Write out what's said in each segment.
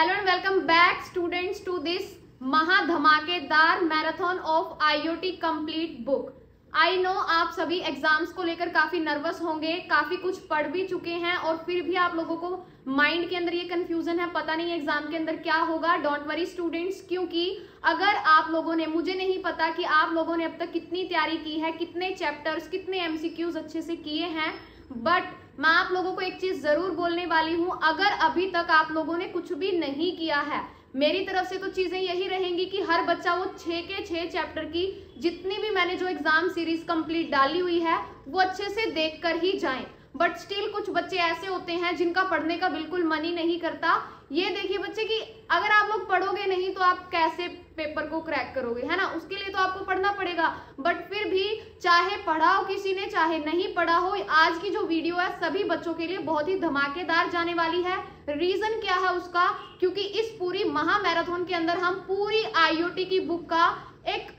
Hello and welcome back students to this महा धमाकेदार marathon of IoT complete book. I know आप सभी exams को लेकर काफी नर्वस होंगे, काफी कुछ पढ़ भी चुके हैं और फिर भी आप लोगों को माइंड के अंदर ये कंफ्यूजन है, पता नहीं एग्जाम के अंदर क्या होगा। डोंट वरी स्टूडेंट्स, क्योंकि अगर आप लोगों ने, मुझे नहीं पता कि आप लोगों ने अब तक कितनी तैयारी की है, कितने चैप्टर्स, कितने एमसीक्यूज अच्छे से किए हैं, बट मैं आप लोगों को एक चीज जरूर बोलने वाली हूं। अगर अभी तक आप लोगों ने कुछ भी नहीं किया है, मेरी तरफ से तो चीजें यही रहेंगी कि हर बच्चा वो 6 के 6 चैप्टर की जितनी भी मैंने जो एग्जाम सीरीज कंप्लीट डाली हुई है वो अच्छे से देखकर ही जाएं। बट स्टिल कुछ बच्चे ऐसे होते हैं जिनका पढ़ने का बिल्कुल मन ही नहीं करता। ये देखिए बच्चे कि अगर आप लोग पढ़ोगे नहीं तो आप कैसे पेपर को क्रैक करोगे, है ना। उसके लिए तो आपको पढ़ना पड़ेगा, बट फिर भी चाहे पढ़ा हो किसी ने, चाहे नहीं पढ़ा हो, आज की जो वीडियो है सभी बच्चों के लिए बहुत ही धमाकेदार जाने वाली है। रीजन क्या है उसका, क्योंकि इस पूरी महा मैराथन के अंदर हम पूरी आईओटी की बुक का एक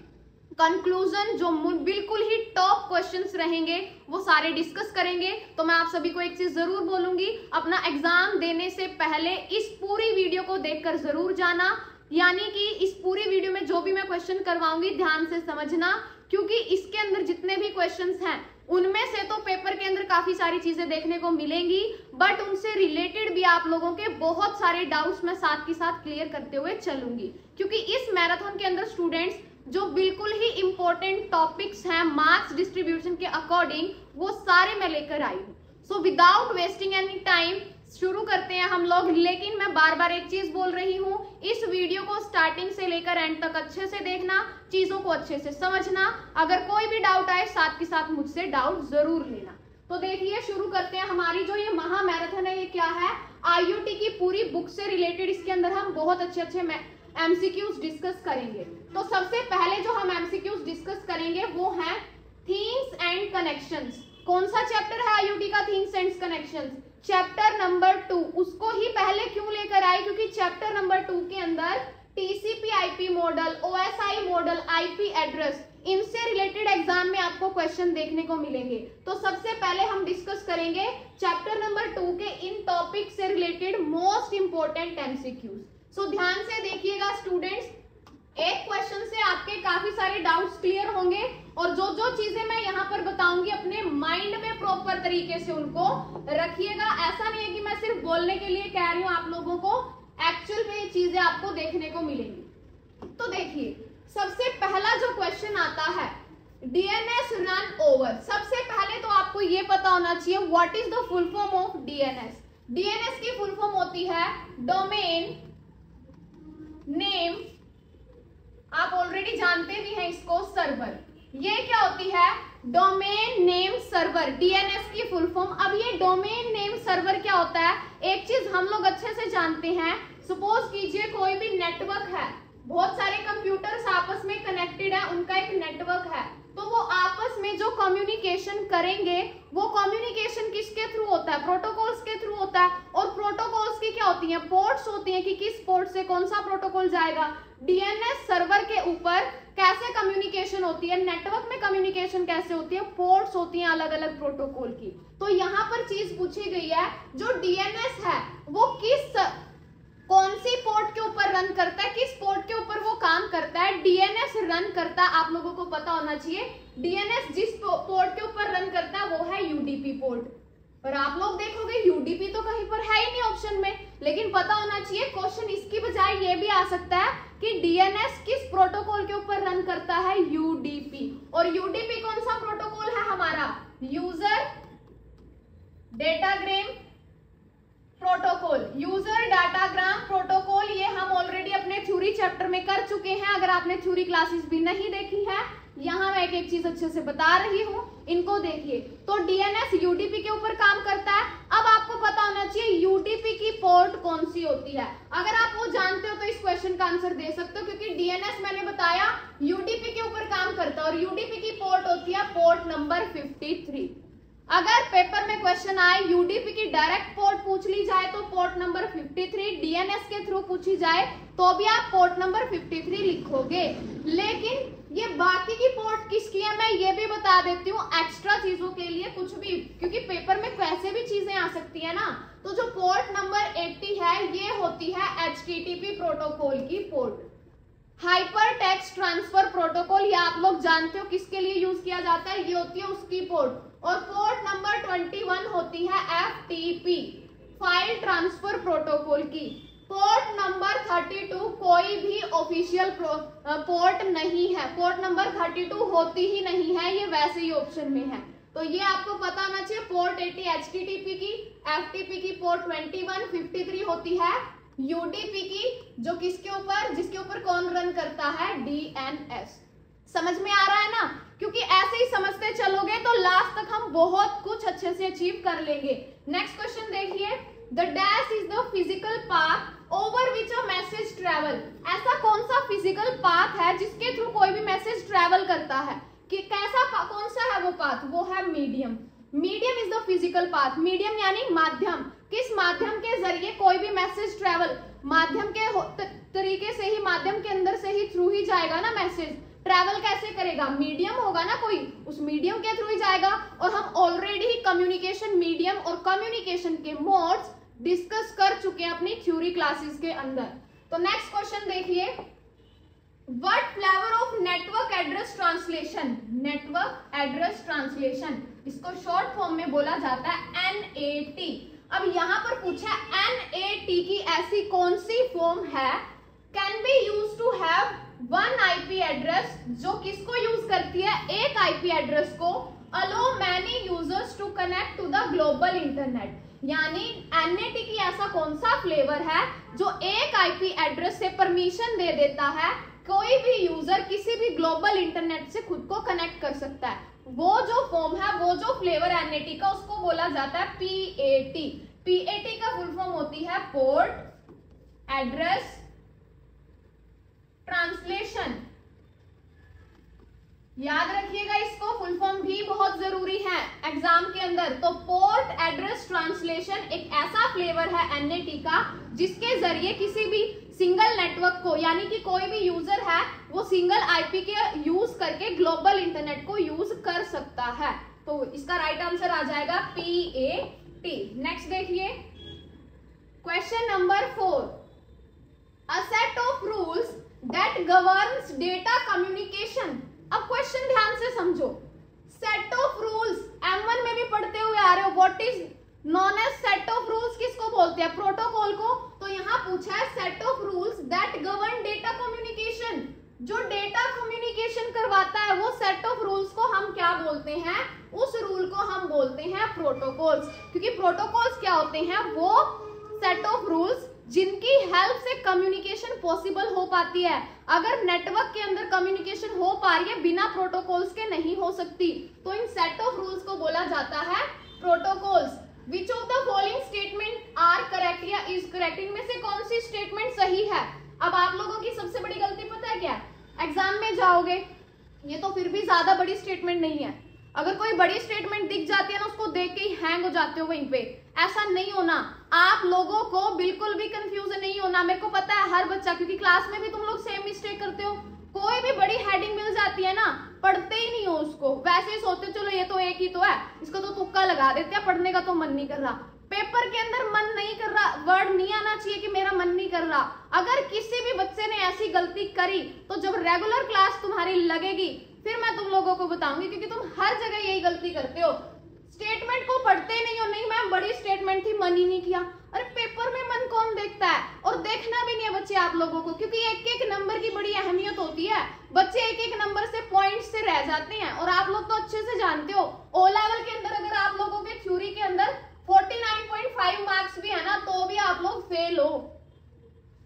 कंक्लूजन, जो बिल्कुल ही टॉप क्वेश्चंस रहेंगे, वो सारे डिस्कस करेंगे। तो मैं आप सभी को एक चीज जरूर बोलूंगी, अपना एग्जाम देने से पहले इस पूरी वीडियो को देखकर जरूर जाना, यानी कि इस पूरी वीडियो में जो भी मैं क्वेश्चन करवाऊंगी ध्यान से समझना, क्योंकि इसके अंदर जितने भी क्वेश्चंस हैं उनमें से तो पेपर के अंदर काफी सारी चीजें देखने को मिलेंगी, बट उनसे रिलेटेड भी आप लोगों के बहुत सारे डाउट्स मैं साथ के साथ क्लियर करते हुए चलूंगी। क्योंकि इस मैराथन के अंदर स्टूडेंट्स जो बिल्कुल ही इंपॉर्टेंट टॉपिक्स हैं मार्क्स डिस्ट्रीब्यूशन के अकॉर्डिंग, वो सारे मैं लेकर आई हूँ। So without wasting any time शुरू करते हैं हम लोग। लेकिन मैं बार बार एक चीज बोल रही हूँ, इस वीडियो को स्टार्टिंग से लेकर एंड तक अच्छे से देखना, चीजों को अच्छे से समझना। अगर कोई भी डाउट आए साथ के साथ मुझसे डाउट जरूर लेना। तो देखिए शुरू करते हैं। हमारी जो ये महा मैराथन है, ये क्या है, आईओटी की पूरी बुक से रिलेटेड इसके अंदर हम बहुत अच्छे एमसीक्यूज डिस्कस करेंगे। तो सबसे पहले जो हम एमसीक्यूज डिस्कस करेंगे वो है थिंग्स एंड कनेक्शंस। कौन सा चैप्टर है आईओटी का, things and connections, chapter number 2। उसको ही पहले क्यों लेकर आए, क्योंकि चैप्टर नंबर 2 के अंदर TCP IP model, OSI model, IP address, इनसे रिलेटेड एग्जाम में आपको क्वेश्चन देखने को मिलेंगे। तो सबसे पहले हम डिस्कस करेंगे चैप्टर नंबर 2 के इन टॉपिक से रिलेटेड मोस्ट इंपोर्टेंट एमसीक्यूज। सो ध्यान से देखिएगा स्टूडेंट्स, एक क्वेश्चन से आपके काफी सारे डाउट्स क्लियर होंगे और जो जो चीजें मैं यहाँ पर बताऊंगी अपने माइंड में प्रॉपर तरीके से उनको रखिएगा। ऐसा नहीं है कि मैं सिर्फ बोलने के लिए कह रही हूँ, आप लोगों को एक्चुअल में ये चीजें आपको देखने को मिलेंगी। तो देखिए सबसे पहला जो क्वेश्चन आता है, डीएनएस रन ओवर। सबसे पहले तो आपको ये पता होना चाहिए what is the full form of DNS. DNS की फुल फॉर्म होती है डोमेन नेम, आप ऑलरेडी जानते भी हैं इसको, सर्वर। ये क्या होती है, डोमेन नेम सर्वर, डीएनएस की फुल फॉर्म। अब ये डोमेन नेम सर्वर क्या होता है, एक चीज हम लोग अच्छे से जानते हैं। सपोज कीजिए कोई भी नेटवर्क है, बहुत सारे कंप्यूटर्स आपस में कनेक्टेड है, उनका एक नेटवर्क है, तो वो आपस में जो कम्युनिकेशन करेंगे वो कम्युनिकेशन किसके थ्रू होता है, प्रोटोकॉल्स के थ्रू होता है। और प्रोटोकॉल्स की क्या होती हैं, पोर्ट्स होती हैं कि किस पोर्ट से कौन सा प्रोटोकॉल जाएगा। डीएनएस सर्वर के ऊपर कैसे कम्युनिकेशन होती है, नेटवर्क में कम्युनिकेशन कैसे होती है, पोर्ट्स होती हैं अलग अलग प्रोटोकॉल की। तो यहाँ पर चीज पूछी गई है, जो डीएनएस है वो कौन सी पोर्ट के ऊपर रन करता है, किस पोर्ट के ऊपर वो काम करता है, डीएनएस रन करता है। आप लोगों को पता होना चाहिए डीएनएस जिस पोर्ट के ऊपर रन करता है वो है यूडीपी पोर्ट। पर आप लोग देखोगे यूडीपी तो कहीं पर है ही नहीं ऑप्शन में, लेकिन पता होना चाहिए क्वेश्चन इसकी बजाय ये भी आ सकता है कि डीएनएस किस प्रोटोकॉल के ऊपर रन करता है, यूडीपी। और यूडीपी कौन सा प्रोटोकॉल है हमारा, user datagram protocol, user datagram protocol. ये हम ऑलरेडी अपने थ्योरी चैप्टर में कर चुके हैं। अगर आपने थ्योरी क्लासेस भी नहीं देखी है, यहाँ मैं एक एक चीज अच्छे से बता रही हूँ, इनको देखिए। तो डीएनएस यूडीपी के ऊपर काम करता है। अब आपको पता होना चाहिए यूडीपी की पोर्ट कौन सी होती है। अगर आप वो जानते हो तो इस क्वेश्चन का आंसर दे सकते हो, क्योंकि डीएनएस मैंने बताया यूडीपी के ऊपर काम करता है और यूडीपी की पोर्ट होती है पोर्ट नंबर 53। अगर पेपर में क्वेश्चन आए यूडीपी की डायरेक्ट पोर्ट पूछ ली जाए तो पोर्ट नंबर 53, डीएनएस के थ्रू पूछी जाए तो भी आप पोर्ट नंबर 53 लिखोगे। लेकिन ये बाकी की पोर्ट किसकी है मैं ये भी बता देती हूँ एक्स्ट्रा चीजों के लिए, कुछ भी, क्योंकि पेपर में कैसे भी चीजें आ सकती है ना। तो जो पोर्ट नंबर 80 है ये होती है HTTP प्रोटोकॉल की port. Hyper text transfer protocol, ये आप लोग जानते हो किसके लिए यूज किया जाता है, ये होती है उसकी पोर्ट। और पोर्ट नंबर 21 होती है FTP फाइल ट्रांसफर प्रोटोकॉल की। पोर्ट नंबर 32 कोई भी ऑफिशियल पोर्ट नहीं है, पोर्ट नंबर 32 होती ही नहीं है, ये वैसे ही ऑप्शन में है, तो ये आपको पता होना चाहिए। पोर्ट 80 HTTP की, FTP की पोर्ट 21, 53 होती है UDP की, जो किसके ऊपर, जिसके ऊपर कौन रन करता है, DNS। समझ में आ रहा है ना, क्योंकि ऐसे ही समझते चलोगे तो लास्ट तक हम बहुत कुछ अच्छे से अचीव कर लेंगे। नेक्स्ट क्वेश्चन देखिए, the dash is the physical path over which a message travel. ऐसा कौन सा फिजिकल पाथ है जिसके थ्रू कोई भी मैसेज ट्रेवल करता है, कि कैसा कौन सा है वो पाथ, वो है medium. Medium is the physical path, medium यानी माध्यम, किस माध्यम के जरिए कोई भी मैसेज ट्रेवल, माध्यम के तरीके से ही, माध्यम के अंदर से ही, थ्रू ही जाएगा ना मैसेज। ट्रैवल कैसे करेगा, मीडियम होगा ना कोई, उस मीडियम के थ्रू ही जाएगा। और हम ऑलरेडी ही कम्युनिकेशन मीडियम और कम्युनिकेशन के मोड्स डिस्कस कर चुके हैं अपनी थ्योरी क्लासेस के अंदर। तो नेक्स्ट क्वेश्चन देखिए, what flavour of network address translation, network address translation, इसको शॉर्ट फॉर्म में बोला जाता है NAT। अब यहाँ पर पूछा NAT की ऐसी कौन सी फॉर्म है, can be use to have one IP address, जो किसको यूज करती है, एक IP एड्रेस को, allow many users to connect to the global internet. यानी NAT की ऐसा कौन सा फ्लेवर है जो एक IP एड्रेस से परमिशन दे देता है, कोई भी यूजर किसी भी ग्लोबल इंटरनेट से खुद को कनेक्ट कर सकता है। वो जो फॉर्म है, वो जो फ्लेवर NAT का, उसको बोला जाता है PAT। PAT का फुल फॉर्म होती है पोर्ट एड्रेस ट्रांसलेशन। याद रखिएगा इसको, फुल फॉर्म भी बहुत जरूरी है एग्जाम के अंदर। तो पोर्ट एड्रेस ट्रांसलेशन एक ऐसा फ्लेवर है NAT का जिसके जरिए किसी भी सिंगल नेटवर्क को, यानी कि कोई भी यूजर है वो सिंगल IP के यूज करके ग्लोबल इंटरनेट को यूज कर सकता है। तो इसका राइट आंसर आ जाएगा PAT। नेक्स्ट देखिए, question number 4, a set of rules that governs data communication. अब क्वेश्चन ध्यान से समझो, सेट ऑफ रूल्स M1 में भी पढ़ते हुए आ रहे हो, what is known as set of rules किसको बोलते हैं, प्रोटोकॉल को। तो यहाँ पूछा है set of rules that govern data communication, जो डेटा कम्युनिकेशन करवाता है वो सेट ऑफ रूल्स को हम क्या बोलते हैं, उस रूल को हम बोलते हैं प्रोटोकॉल्स। क्योंकि प्रोटोकॉल्स क्या होते हैं, वो सेट ऑफ रूल्स जिनकी हेल्प से कम्युनिकेशन पॉसिबल हो पाती है। अगर नेटवर्क के अंदर कम्युनिकेशन हो पा रही है बिना प्रोटोकॉल्स के नहीं हो सकती, तो इन सेट ऑफ रूल्स को बोला जाता है protocols. Which of the following statement are correct या इज करेक्ट, इनमें से कौन सी स्टेटमेंट सही है। अब आप लोगों की सबसे बड़ी गलती पता है क्या, एग्जाम में जाओगे, ये तो फिर भी ज्यादा बड़ी स्टेटमेंट नहीं है, अगर कोई बड़ी स्टेटमेंट दिख जाती है ना, उसको देख के ही हैंग हो जाते हो वहीं पे। ऐसा नहीं होना, आप लोगों को बिल्कुल भी कंफ्यूजन नहीं होना। मेरे को पता है हर बच्चा, क्योंकि क्लास में भी तुम लोग सेम मिस्टेक करते हो, कोई भी बड़ी हेडिंग मिल जाती है ना, पढ़ते ही नहीं हो उसको, वैसे ही सोचते चलो ये तो एक ही तो है, इसको तो तुक्का लगा देते हैं, पढ़ने का तो मन नहीं कर रहा। पेपर के अंदर मन नहीं कर रहा, वर्ड नहीं आना चाहिए कि मेरा मन नहीं कर रहा। अगर किसी भी बच्चे ने ऐसी गलती करी तो जब रेगुलर क्लास तुम्हारी लगेगी फिर मैं तुम लोगों को बताऊंगी, क्योंकि तुम हर जगह यही गलती करते हो, स्टेटमेंट को पढ़ते ही नहीं हो। नहीं मैम बड़ी स्टेटमेंट थी, मन ही नहीं किया। अरे पेपर में मन कौन देखता है, और देखना भी नहीं है बच्चे आप लोगों को, क्योंकि एक एक नंबर की बड़ी अहमियत होती है। बच्चे एक एक नंबर से पॉइंट से रह जाते हैं, और आप लोग तो अच्छे से जानते हो ओ लेवल के अंदर अगर आप लोगों के थ्योरी के अंदर 49.5 मार्क्स भी है ना, तो भी आप लोग फेल हो,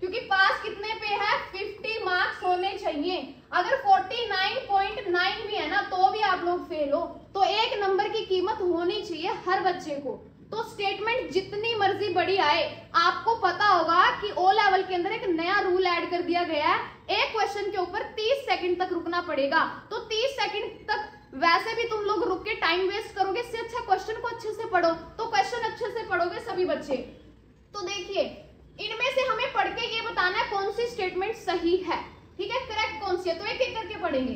क्योंकि पास कितने पे है, 50 मार्क्स होने चाहिए। अगर 49.9 भी है ना, तो भी आप लोग फेल हो। तो एक नंबर की कीमत होनी चाहिए हर बच्चे को। तो स्टेटमेंट जितनी मर्जी बड़ी आए, आपको पता होगा कि ओ लेवल के अंदर एक नया रूल ऐड कर दिया गया है, एक क्वेश्चन के ऊपर 30 सेकंड तक रुकना पड़ेगा। तो 30 सेकंड तक वैसे भी तुम लोग रुक के टाइम वेस्ट करोगे, इससे अच्छा क्वेश्चन को अच्छे से पढ़ो। तो क्वेश्चन अच्छे से पढ़ोगे सभी बच्चे। तो देखिए इनमें से हमें पढ़ के ये बताना है कौन सी स्टेटमेंट सही है, ठीक है, करेक्ट कौन सी है। तो एक एक करके पढ़ेंगे।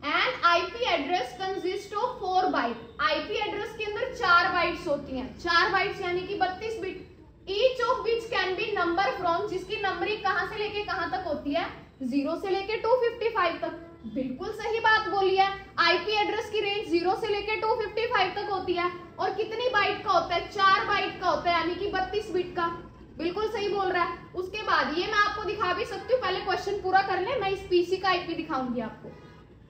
And IP address consist of 4 byte. IP address के अंदर 4 बाइट्स होती हैं, 4 बाइट्स यानी कि 32 bit. Each of which can B number from, जिसकी नंबरिंग कहां से लेके कहां तक होती है, 0 से लेके 255 तक। बिल्कुल सही बात बोली है। आईपी एड्रेस की रेंज 0 से लेके 255 तक होती है और कितनी बाइट का होता है, 4 बाइट का होता है, यानी कि 32 बिट का। बिल्कुल सही बोल रहा है। उसके बाद ये मैं आपको दिखा भी सकती हूँ, पहले क्वेश्चन पूरा कर ले, मैं इस पीसी का आईपी दिखाऊंगी आपको।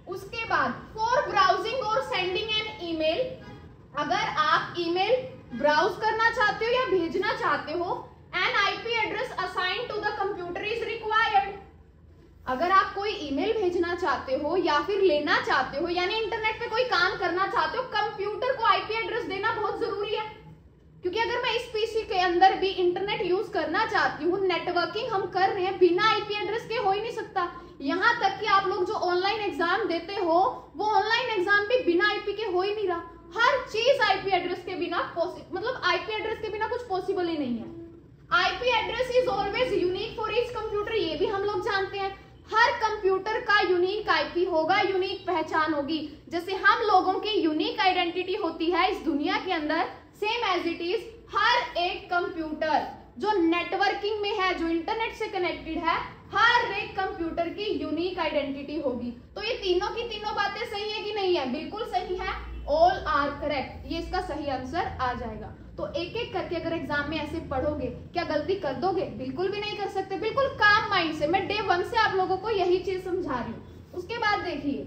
उसके बाद फॉर ब्राउजिंग और सेंडिंग एन ईमेल, अगर आप ईमेल ब्राउज करना चाहते हो या भेजना चाहते हो, an IP address assign to the computer is required. अगर आप कोई ईमेल भेजना चाहते हो या फिर लेना चाहते हो, यानी इंटरनेट पे कोई काम करना चाहते हो, कंप्यूटर को आईपी एड्रेस देना बहुत जरूरी है। क्योंकि अगर मैं इस पीसी के अंदर भी इंटरनेट यूज करना चाहती हूँ, नेटवर्किंग हम कर रहे हैं, बिना आईपी एड्रेस के हो ही नहीं सकता। यहाँ तक कि आप लोग जो ऑनलाइन एग्जाम देते हो, वो ऑनलाइन एग्जाम भी बिना आईपी के हो ही नहीं रहा। हर चीज आईपी एड्रेस के बिना मतलब आईपी एड्रेस के बिना कुछ पॉसिबल ही नहीं है। IP address is always unique for each computer, ये भी हम लोग जानते हैं। हर कंप्यूटर का यूनिक आईपी होगा, यूनिक पहचान होगी। जैसे हम लोगों की यूनिक आइडेंटिटी होती है इस दुनिया के अंदर, सेम एज इट इज हर एक कंप्यूटर जो नेटवर्किंग में है, जो इंटरनेट से कनेक्टेड है, हर एक कंप्यूटर की यूनिक आइडेंटिटी होगी। तो ये तीनों की तीनों बातें सही है कि नहीं है? बिल्कुल सही है, ऑल आर करेक्ट, ये इसका सही आंसर आ जाएगा। तो एक एक करके अगर एग्जाम में ऐसे पढ़ोगे, क्या गलती कर दोगे? बिल्कुल भी नहीं कर सकते, बिल्कुल काम माइंड से। मैं डे 1 से आप लोगों को यही चीज समझा रही हूँ। उसके बाद देखिए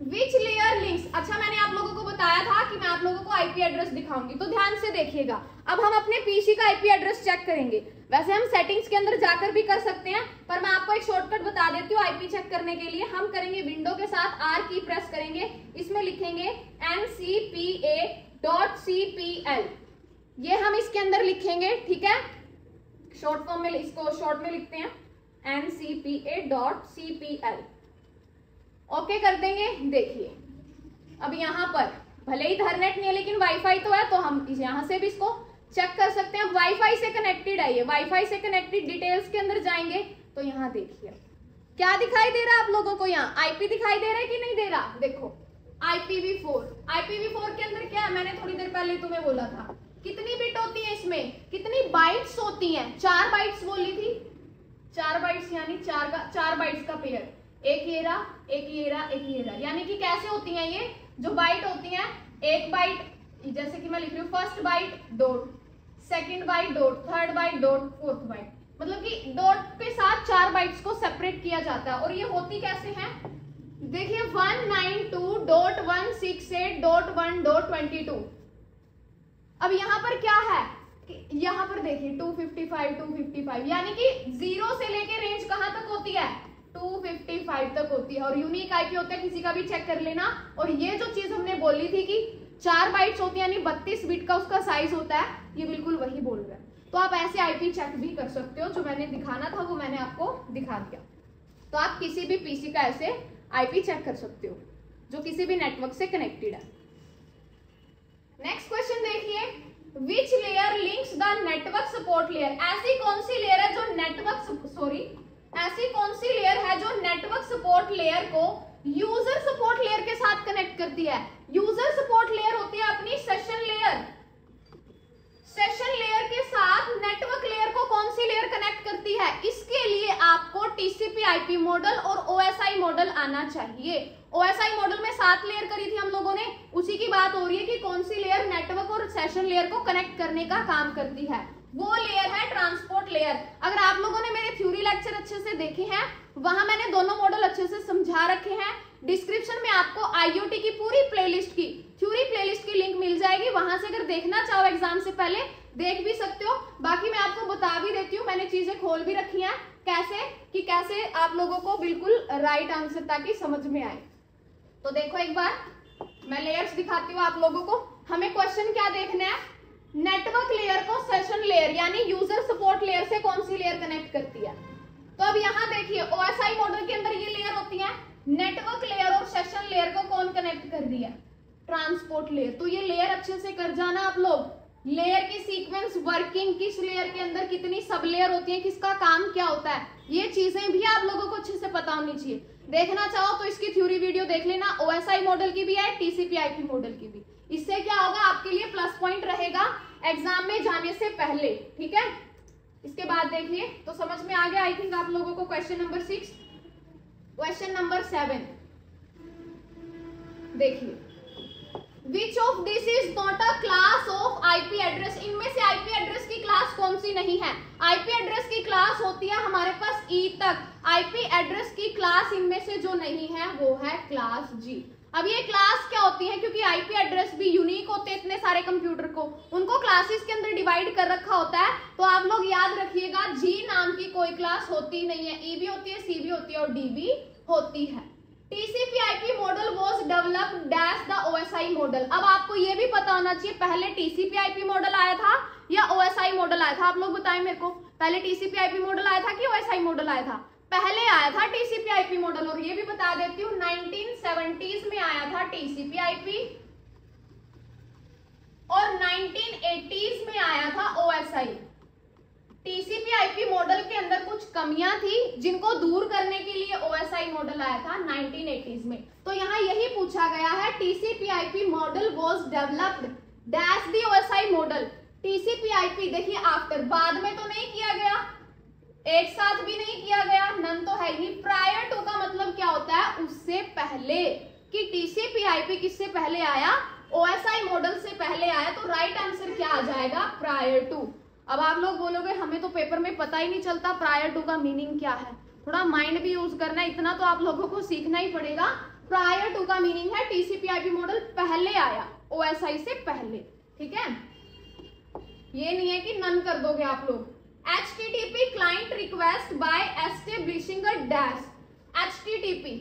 विच लेयर लिंक्स, अच्छा मैंने आप लोगों को बताया था कि मैं आप लोगों को आईपी एड्रेस दिखाऊंगी, तो ध्यान से देखिएगा। अब हम अपने पीसी का आईपी एड्रेस चेक करेंगे। वैसे हम सेटिंग्स के अंदर जाकर भी कर सकते हैं, पर मैं आपको एक शॉर्टकट बता देती हूँ आईपी चेक करने के लिए। हम करेंगे विंडो के साथ आर की प्रेस करेंगे, इसमें लिखेंगे ncpa.cpl, ये हम इसके अंदर लिखेंगे, ठीक है, शॉर्ट फॉर्म में, इसको शॉर्ट में लिखते हैं ncpa.cpl। ओके कर देंगे। देखिए अब यहाँ पर भले ही इथरनेट नहीं है लेकिन वाईफाई तो है, तो हम यहाँ से भी इसको चेक कर सकते हैं। वाईफाई से कनेक्टेड है ये, वाईफाई से कनेक्टेड। डिटेल्स के अंदर जाएंगे तो यहाँ देखिए क्या दिखाई दे रहा है आप लोगों को, यहाँ आईपी दिखाई दे रहा है कि नहीं दे रहा? देखो IPv4, IPv4 के अंदर क्या है, मैंने थोड़ी देर पहले तुम्हें बोला था, कितनी बिट होती है इसमें, कितनी बाइट्स होती हैं? 4 बाइट्स बोली थी, 4 बाइट्स यानी 4 बाइट्स का पेयर, एक ये रहा, एक ये रहा, एक ये रहा। यानी कि कैसे होती हैं ये जो बाइट होती हैं, एक बाइट, जैसे कि मैं लिख रही हूँ first byte dot, second byte dot, third byte dot, fourth byte, मतलब कि डॉट के साथ 4 बाइट्स को सेपरेट किया जाता है। और ये होती कैसे हैं? देखिए 192.168.1.22। अब यहाँ पर क्या है, यहाँ पर देखिए 255 यानी कि 0 से लेके रेंज कहां तक होती है, 255 तक होती है। और यूनिक आईपी होता है, किसी का भी चेक कर लेना। और ये जो चीज हमने बोली थी कि 4 बाइट्स होती है यानी 32 बिट का उसका साइज होता है, ये बिल्कुल वही बोल रहा है। तो आप ऐसे आईपी चेक भी कर सकते हो, जो मैंने दिखाना था वो मैंने आपको दिखा दिया। तो आप किसी भी पीसी का ऐसे आईपी चेक कर सकते हो जो किसी भी नेटवर्क से कनेक्टेड है। नेक्स्ट क्वेश्चन देखिए, which layer links the network support layer, ऐसी कौन सी लेयर है जो नेटवर्क सपोर्ट लेयर को यूजर सपोर्ट लेयर के साथ कनेक्ट करती है? यूजर सपोर्ट लेयर होती है अपनी सेशन लेयर, सेशन लेयर के साथ नेटवर्क लेयर को कौन सी लेयर कनेक्ट करती है? इसके लिए आपको टीसीपी आईपी मॉडल और ओएसआई मॉडल आना चाहिए। ओएसआई मॉडल में 7 लेयर करी थी हम लोगों ने, उसी की बात हो रही है कि कौन सी लेयर नेटवर्क और सेशन लेयर को कनेक्ट करने का काम करती है। वो लेयर है ट्रांसपोर्ट लेयर। अगर आप लोगों ने मेरे थ्योरी लेक्चर अच्छे से देखे हैं, वहां मैंने दोनों मॉडल अच्छे से समझा रखे हैं। डिस्क्रिप्शन में आपको आईओटी की पूरी प्लेलिस्ट की, थ्योरी प्लेलिस्ट की लिंक मिल जाएगी, वहां से अगर देखना चाहो एग्जाम से पहले देख भी सकते हो। बाकी मैं आपको बता भी देती हूँ, मैंने चीजें खोल भी रखी हैं कैसे आप लोगों को बिल्कुल राइट आंसर ताकि समझ में आए। तो देखो एक बार मैं लेयर्स दिखाती हूँ आप लोगों को। हमें क्वेश्चन क्या देखना है, नेटवर्क लेयर को सेशन लेयर यानी यूजर सपोर्ट लेयर से कौन सी लेयर कनेक्ट करती है? तो अब यहाँ देखिए ओएसआई मॉडल के अंदर ये लेयर होती है, नेटवर्क लेयर और सेशन लेयर को कौन कनेक्ट कर रही है? Transport layer. तो ये लेयर अच्छे से कर जाना आप लोग, लेयर की सीक्वेंस वर्किंग, किस लेयर के अंदर कितनी सब लेयर होती है, किसका काम क्या होता है, ये चीजें भी आप लोगों को अच्छे से पता होनी चाहिए। देखना चाहो तो इसकी थ्योरी वीडियो देख लेना, OSI मॉडल की भी है, TCP/IP मॉडल की भी। इससे क्या होगा, आपके लिए प्लस पॉइंट रहेगा एग्जाम में जाने से पहले, ठीक है। इसके बाद देखिए तो समझ में आ गया आई थिंक आप लोगों को। क्वेश्चन नंबर 6, क्वेश्चन नंबर 7 देखिए, Which of this is not a class of IP address? इनमें से IP एड्रेस की क्लास कौन सी नहीं है? IP एड्रेस की क्लास होती है हमारे पास E तक। IP एड्रेस की क्लास इनमें से जो नहीं है वो है क्लास G। अब ये क्लास क्या होती है, क्योंकि IP एड्रेस भी यूनिक होते हैं इतने सारे कंप्यूटर को, उनको क्लासेस के अंदर डिवाइड कर रखा होता है। तो आप लोग याद रखिएगा G नाम की कोई क्लास होती नहीं है, E भी होती है, C भी होती है और D भी होती है। TCP/IP model was developed dash the OSI model. अब आपको ये भी पता होना चाहिए पहले TCP/IP मॉडल आया था या OSI मॉडल आया था? आप लोग बताएं मेरे को, पहले TCP/IP मॉडल आया था कि OSI मॉडल आया था? पहले आया था TCP/IP मॉडल। और ये भी बता देती हूँ 1970s में आया था TCP/IP और 1980s में आया था OSI। TCP/IP मॉडल के अंदर कुछ कमियां थी जिनको दूर करने के लिए OSI मॉडल आया था 1980s में। तो यहाँ यही पूछा गया है TCP/IP model was developed dash the OSI model. TCP/IP देखिए आफ्टर, बाद में तो नहीं किया गया, एक साथ भी नहीं किया गया, नन तो है ही। प्रायर टू का मतलब क्या होता है, उससे पहले। कि TCP/IP किससे पहले आया, OSI मॉडल से पहले आया। तो राइट आंसर क्या आ जाएगा, प्रायर टू। अब आप लोग बोलोगे हमें तो पेपर में पता ही नहीं चलता प्रायर टू का मीनिंग क्या है, थोड़ा माइंड भी यूज करना है, इतना तो आप लोगों को सीखना ही पड़ेगा। प्रायर टू का मीनिंग है TCP/IP मॉडल पहले आया OSI से पहले, ठीक है। ये नहीं है कि नन कर दोगे आप लोग। HTTP client request by establishing a dash. HTTP,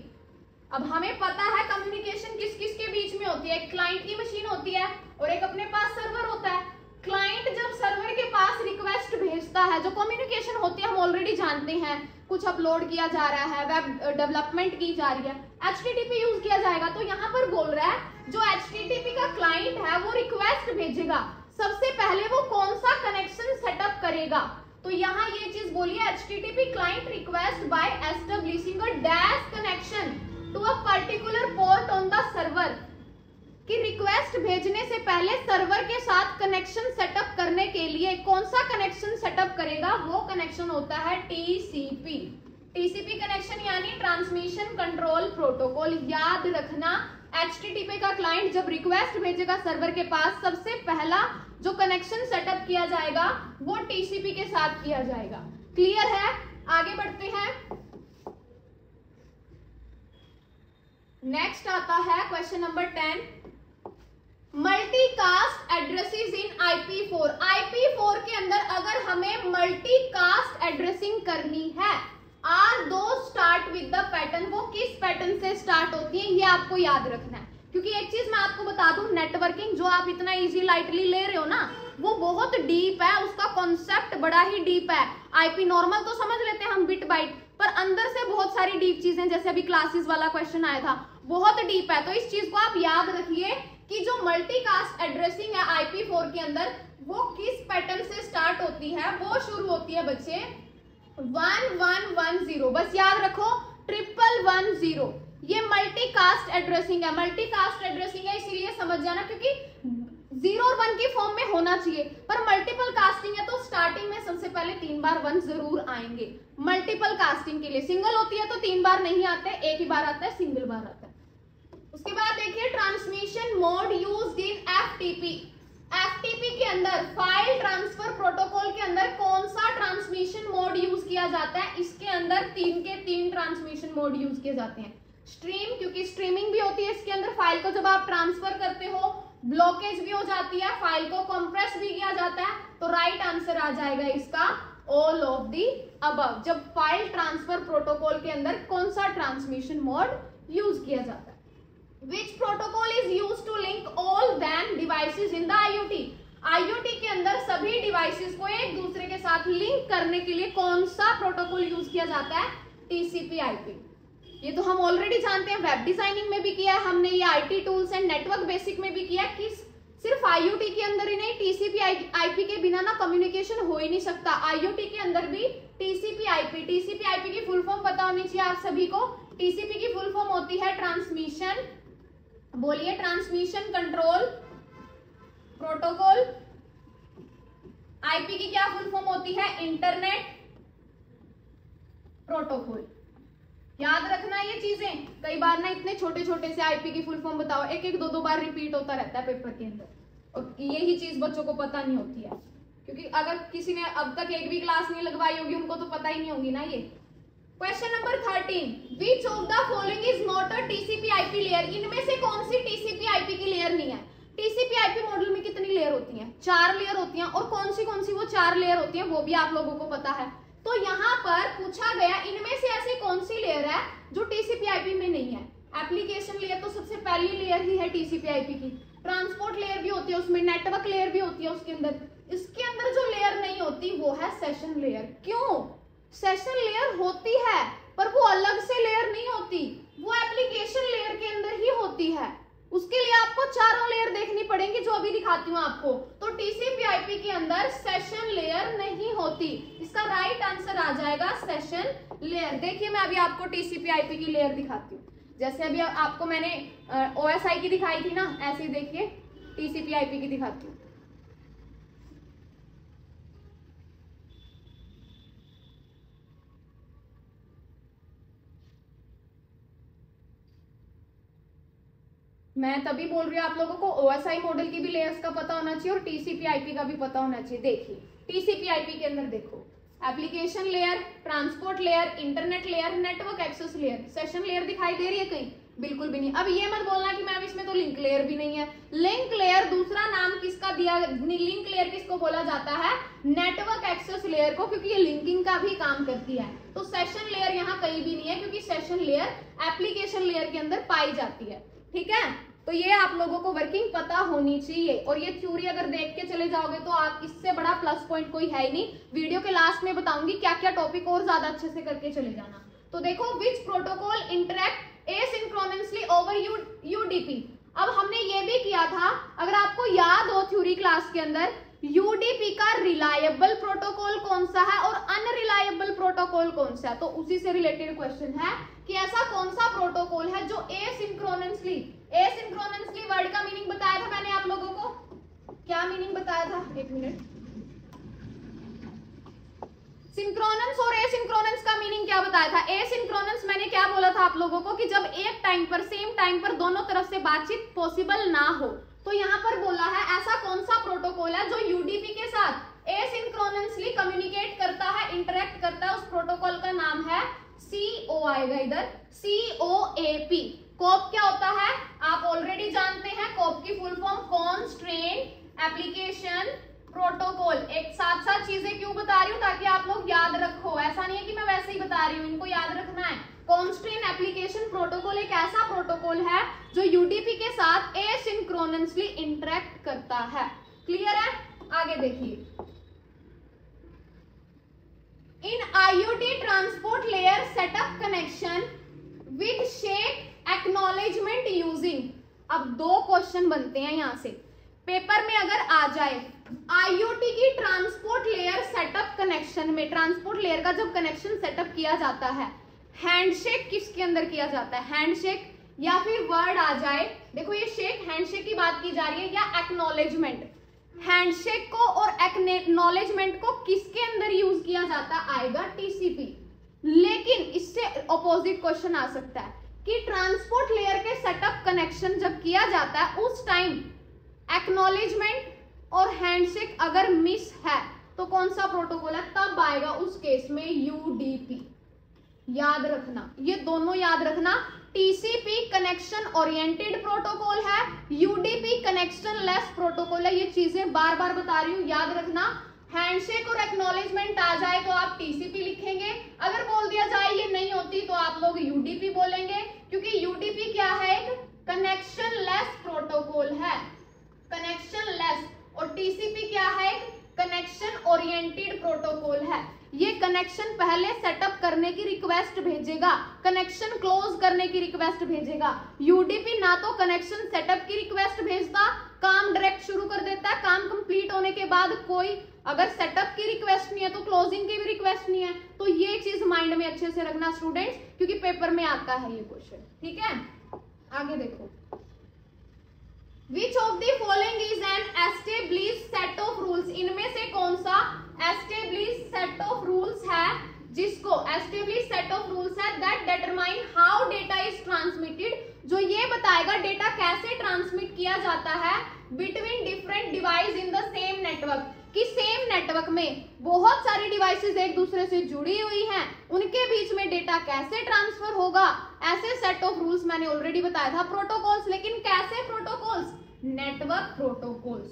अब हमें पता है कम्युनिकेशन किस किस के बीच में होती है, एक क्लाइंट की मशीन होती है और एक अपने पास सर्वर होता है। क्लाइंट जब सर्वर के पास रिक्वेस्ट भेजता है, जो कम्युनिकेशन होती है हम ऑलरेडी जानते हैं, कुछ अपलोड किया जा रहा है, वेब डेवलपमेंट की जा रही है, HTTP यूज किया जाएगा। तो यहाँ पर बोल रहा है जो HTTP का क्लाइंट है वो रिक्वेस्ट भेजेगा, सबसे पहले वो कौन सा कनेक्शन सेटअप करेगा। तो यहाँ ये चीज बोली है HTTP client request by establishing a dash connection to a particular port on the server. कि रिक्वेस्ट भेजने से पहले सर्वर के साथ कनेक्शन सेटअप करने के लिए कौन सा कनेक्शन सेटअप करेगा, वो कनेक्शन होता है TCP। TCP कनेक्शन यानी ट्रांसमिशन कंट्रोल प्रोटोकॉल। याद रखना HTTP का क्लाइंट जब रिक्वेस्ट भेजेगा सर्वर के पास, सबसे पहला जो कनेक्शन सेटअप किया जाएगा वो TCP के साथ किया जाएगा। क्लियर है, आगे बढ़ते हैं। नेक्स्ट आता है क्वेश्चन नंबर 10, मल्टीकास्ट एड्रेसेस इन IP4। IP4 के अंदर अगर हमें मल्टीकास्ट एड्रेसिंग करनी है, आर दो स्टार्ट विद द पैटर्न, वो किस पैटर्न से स्टार्ट होती है ये आपको याद रखना है। क्योंकि एक चीज मैं आपको बता दूं, नेटवर्किंग जो आप इतना इजी लाइटली ले रहे हो ना, वो बहुत डीप है, उसका कॉन्सेप्ट बड़ा ही डीप है। IP नॉर्मल तो समझ लेते हैं हम बिट बाइट, पर अंदर से बहुत सारी डीप चीजें, जैसे अभी क्लासेस वाला क्वेश्चन आया था, बहुत डीप है। तो इस चीज को आप याद रखिए कि जो मल्टीकास्ट एड्रेसिंग है IP4 के अंदर, वो किस पैटर्न से स्टार्ट होती है, वो शुरू होती है बच्चे 1110। बस याद रखो 1110, ये मल्टीकास्ट एड्रेसिंग है। मल्टीकास्ट एड्रेसिंग है इसीलिए समझ जाना क्योंकि 0 और 1 की फॉर्म में होना चाहिए, पर मल्टीपल कास्टिंग है तो स्टार्टिंग में सबसे पहले 3 बार 1 जरूर आएंगे। मल्टीपल कास्टिंग के लिए सिंगल होती है तो 3 बार नहीं आते, एक ही बार आता है, सिंगल बार आता है। उसके बाद देखिए transmission mode used in FTP। FTP के अंदर फाइल ट्रांसफर प्रोटोकॉल के अंदर कौन सा ट्रांसमिशन मोड यूज किया जाता है? इसके अंदर 3 के 3 ट्रांसमिशन मोड यूज किए जाते हैं। स्ट्रीम, क्योंकि स्ट्रीमिंग भी होती है इसके अंदर, फाइल को जब आप ट्रांसफर करते हो ब्लॉकेज भी हो जाती है, फाइल को कंप्रेस भी किया जाता है। तो राइट आंसर आ जाएगा इसका ऑल ऑफ दी अबव। जब फाइल ट्रांसफर प्रोटोकॉल के अंदर कौन सा ट्रांसमिशन मोड यूज किया जाता है? Which protocol is used to link all then devices in the IoT? IoT के अंदर सभी डिवाइसेस को एक दूसरे के साथ लिंक करने के लिए कौन सा प्रोटोकॉल यूज किया जाता है? TCP/IP। ये तो हम ऑलरेडी जानते हैं, वेब डिजाइनिंग में भी किया है हमने, ये IT tools and network basic में भी किया कि सिर्फ IoT के अंदर ही नहीं, TCP/IP के बिना ना कम्युनिकेशन हो ही नहीं सकता। IoT के अंदर भी TCP/IP की फुल फॉर्म पता होनी चाहिए आप सभी को, टीसीपी की फुल फॉर्म होती है ट्रांसमिशन, बोलिए, ट्रांसमिशन कंट्रोल प्रोटोकॉल। आईपी की क्या फुल फॉर्म होती है? Internet protocol. याद रखना ये चीजें, कई बार ना इतने छोटे छोटे से आईपी की फुल फॉर्म बताओ, एक एक दो बार रिपीट होता रहता है पेपर के अंदर, और यही चीज बच्चों को पता नहीं होती है, क्योंकि अगर किसी ने अब तक एक भी क्लास नहीं लगवाई होगी उनको तो पता ही नहीं होगी ना ये। Question number 13, which of the following is not a TCP IP layer? इनमें से कौन सी टीसीपी आईपी की लेयर नहीं है? टीसीपी आईपी मॉडल में कितनी लेयर होती हैं? 4 लेयर होती हैं, और कौन सी वो 4 लेयर होती हैं वो भी आप लोगों को पता है। तो यहाँ पर पूछा गया इनमें से ऐसी कौन सी लेयर है जो टीसीपी आईपी में नहीं है? एप्लीकेशन लेयर तो सबसे पहली लेयर ही है टीसीपी आईपी की, ट्रांसपोर्ट लेयर भी होती है उसमें, नेटवर्क लेयर भी होती है उसके अंदर। इसके अंदर जो लेयर नहीं होती वो है सेशन लेयर। क्यों? सेशन लेयर होती है पर वो अलग से लेयर नहीं होती, वो एप्लीकेशन लेयर के अंदर ही होती है। उसके लिए आपको चारों लेयर देखनी पड़ेंगी जो अभी दिखाती हूँ आपको। तो टीसीपी आईपी के अंदर सेशन लेयर नहीं होती, इसका राइट आंसर आ जाएगा सेशन लेयर। देखिए मैं अभी आपको टीसीपी आईपी की लेयर दिखाती हूँ, जैसे अभी आपको मैंने ओएसआई की दिखाई थी ना, ऐसे ही देखिए टीसीपी आईपी की दिखाती हूँ। मैं तभी बोल रही हूँ आप लोगों को ओएसआई मॉडल की भी लेयर्स का पता होना चाहिए और टीसीपी आईपी का भी पता होना चाहिए। देखिए टीसीपी आईपी के अंदर देखो, application layer, transport layer, internet layer, network access layer, session layer दिखाई दे रही है कहीं? बिल्कुल भी नहीं। अब ये मत बोलना कि मैम इसमें तो लिंक लेयर भी नहीं है। लिंक लेयर दूसरा नाम किसका दिया? लिंक लेयर किसको बोला जाता है? नेटवर्क एक्सेस लेयर को, क्योंकि ये लिंकिंग का भी काम करती है। तो सेशन लेयर यहाँ कहीं भी नहीं है, क्योंकि सेशन लेयर एप्लीकेशन लेयर के अंदर पाई जाती है। ठीक है, तो ये आप लोगों को वर्किंग पता होनी चाहिए। और ये थ्योरी अगर देख के चले जाओगे तो आप इससे बड़ा प्लस पॉइंट कोई है ही नहीं। वीडियो के लास्ट में बताऊंगी क्या क्या टॉपिक और ज्यादा अच्छे से करके चले जाना। तो देखो, विच protocol interact asynchronously over UDP. अब हमने ये भी किया था, अगर आपको याद हो थ्योरी क्लास के अंदर, यूडीपी का रिलायबल प्रोटोकॉल कौन सा है और अनरिलायबल प्रोटोकॉल कौन सा है। तो उसी से रिलेटेड क्वेश्चन है कि ऐसा कौन सा प्रोटोकॉल है जो एसिंक्रोनसली वर्ड का मीनिंग बताया था मैंने आप लोगों को, क्या मीनिंग बताया था? एक मिनट, सिंक्रोनस और एसिंक्रोनस का मीनिंग क्या बताया था? एसिंक्रोनस मैंने क्या बोला था आप लोगों को कि जब एक टाइम पर, सेम टाइम पर दोनों तरफ से बातचीत पॉसिबल ना हो। तो यहाँ पर बोला है ऐसा कौन सा प्रोटोकॉल है जो यूडीपी के साथ एसिंक्रोनसली कम्युनिकेट करता है, इंटरेक्ट करता है। उस प्रोटोकॉल का नाम है CO आएगा इधर, COAP। कोप क्या होता है आप ऑलरेडी जानते हैं, कोप की full form constraint application protocol. एक साथ साथ चीजें क्यों बता रही हूँ? ताकि आप लोग याद रखो, ऐसा नहीं है कि मैं वैसे ही बता रही हूँ, इनको याद रखना है। कॉन्स्ट्रेंट एप्लीकेशन प्रोटोकॉल एक ऐसा प्रोटोकॉल है जो यूडीपी के साथ एसिंक्रोनसली इंटरेक्ट करता है। क्लियर है? आगे देखिए, इन IoT transport layer setup connection with shake acknowledgement using. अब 2 क्वेश्चन बनते हैं यहां से पेपर में अगर आ जाए, IoT की ट्रांसपोर्ट लेयर सेटअप कनेक्शन में, ट्रांसपोर्ट लेयर का जब कनेक्शन सेटअप किया जाता है, हैंडशेक किसके अंदर किया जाता है? हैंडशेक, या फिर वर्ड आ जाए, देखो ये शेक हैंडशेक की बात की जा रही है, या एक्नॉलेजमेंट। हैंडशेक को और एक्नॉलेजमेंट को किसके अंदर यूज किया जाता आएगा? टीसीपी। लेकिन इससे ऑपोजिट क्वेश्चन आ सकता है कि ट्रांसपोर्ट लेयर के सेटअप कनेक्शन जब किया जाता है उस टाइम एक्नॉलेजमेंट और हैंडशेक अगर मिस है तो कौन सा प्रोटोकॉल है? तब आएगा उस केस में यूडीपी। याद रखना, ये दोनों याद रखना। टीसीपी कनेक्शन ओरिएंटेड प्रोटोकॉल है, यूडीपी कनेक्शन लेस प्रोटोकॉल है। ये चीजें बार बार बता रही हूं, याद रखना। हैंडशेक और एक्नॉलेजमेंट आ जाए तो आप टीसीपी लिखेंगे, अगर बोल दिया जाए ये नहीं होती तो आप लोग यूडीपी बोलेंगे, क्योंकि यूडीपी क्या है? एक कनेक्शन लेस प्रोटोकॉल है, कनेक्शन लेस। और टीसीपी क्या है? कनेक्शन ओरिएंटेड प्रोटोकॉल है। ये कनेक्शन पहले सेटअप करने की रिक्वेस्ट भेजेगा, कनेक्शन क्लोज करने की रिक्वेस्ट भेजेगा। यूडीपी ना तो कनेक्शन सेटअप की रिक्वेस्ट भेजता, काम डायरेक्ट शुरू कर देता है, काम कंप्लीट होने के बाद कोई अगर सेटअप की रिक्वेस्ट नहीं है तो क्लोजिंग की भी रिक्वेस्ट नहीं है। तो ये चीज माइंड में अच्छे से रखना स्टूडेंट्स, क्योंकि पेपर में आता है ये क्वेश्चन। ठीक है, आगे देखो, Which of the following is an established set of rules? इनमें से कौन सा established set of rules है जिसको established set of rules है that determine how data is transmitted, जो ये बताएगा डेटा कैसे ट्रांसमिट किया जाता है between different device in the same network, कि सेम नेटवर्क में बहुत सारी डिवाइसेस एक दूसरे से जुड़ी हुई हैं, उनके बीच में डेटा कैसे ट्रांसफर होगा। ऐसे सेट ऑफ रूल्स मैंने ऑलरेडी बताया था, प्रोटोकॉल्स। लेकिन कैसे प्रोटोकॉल्स? Network protocols.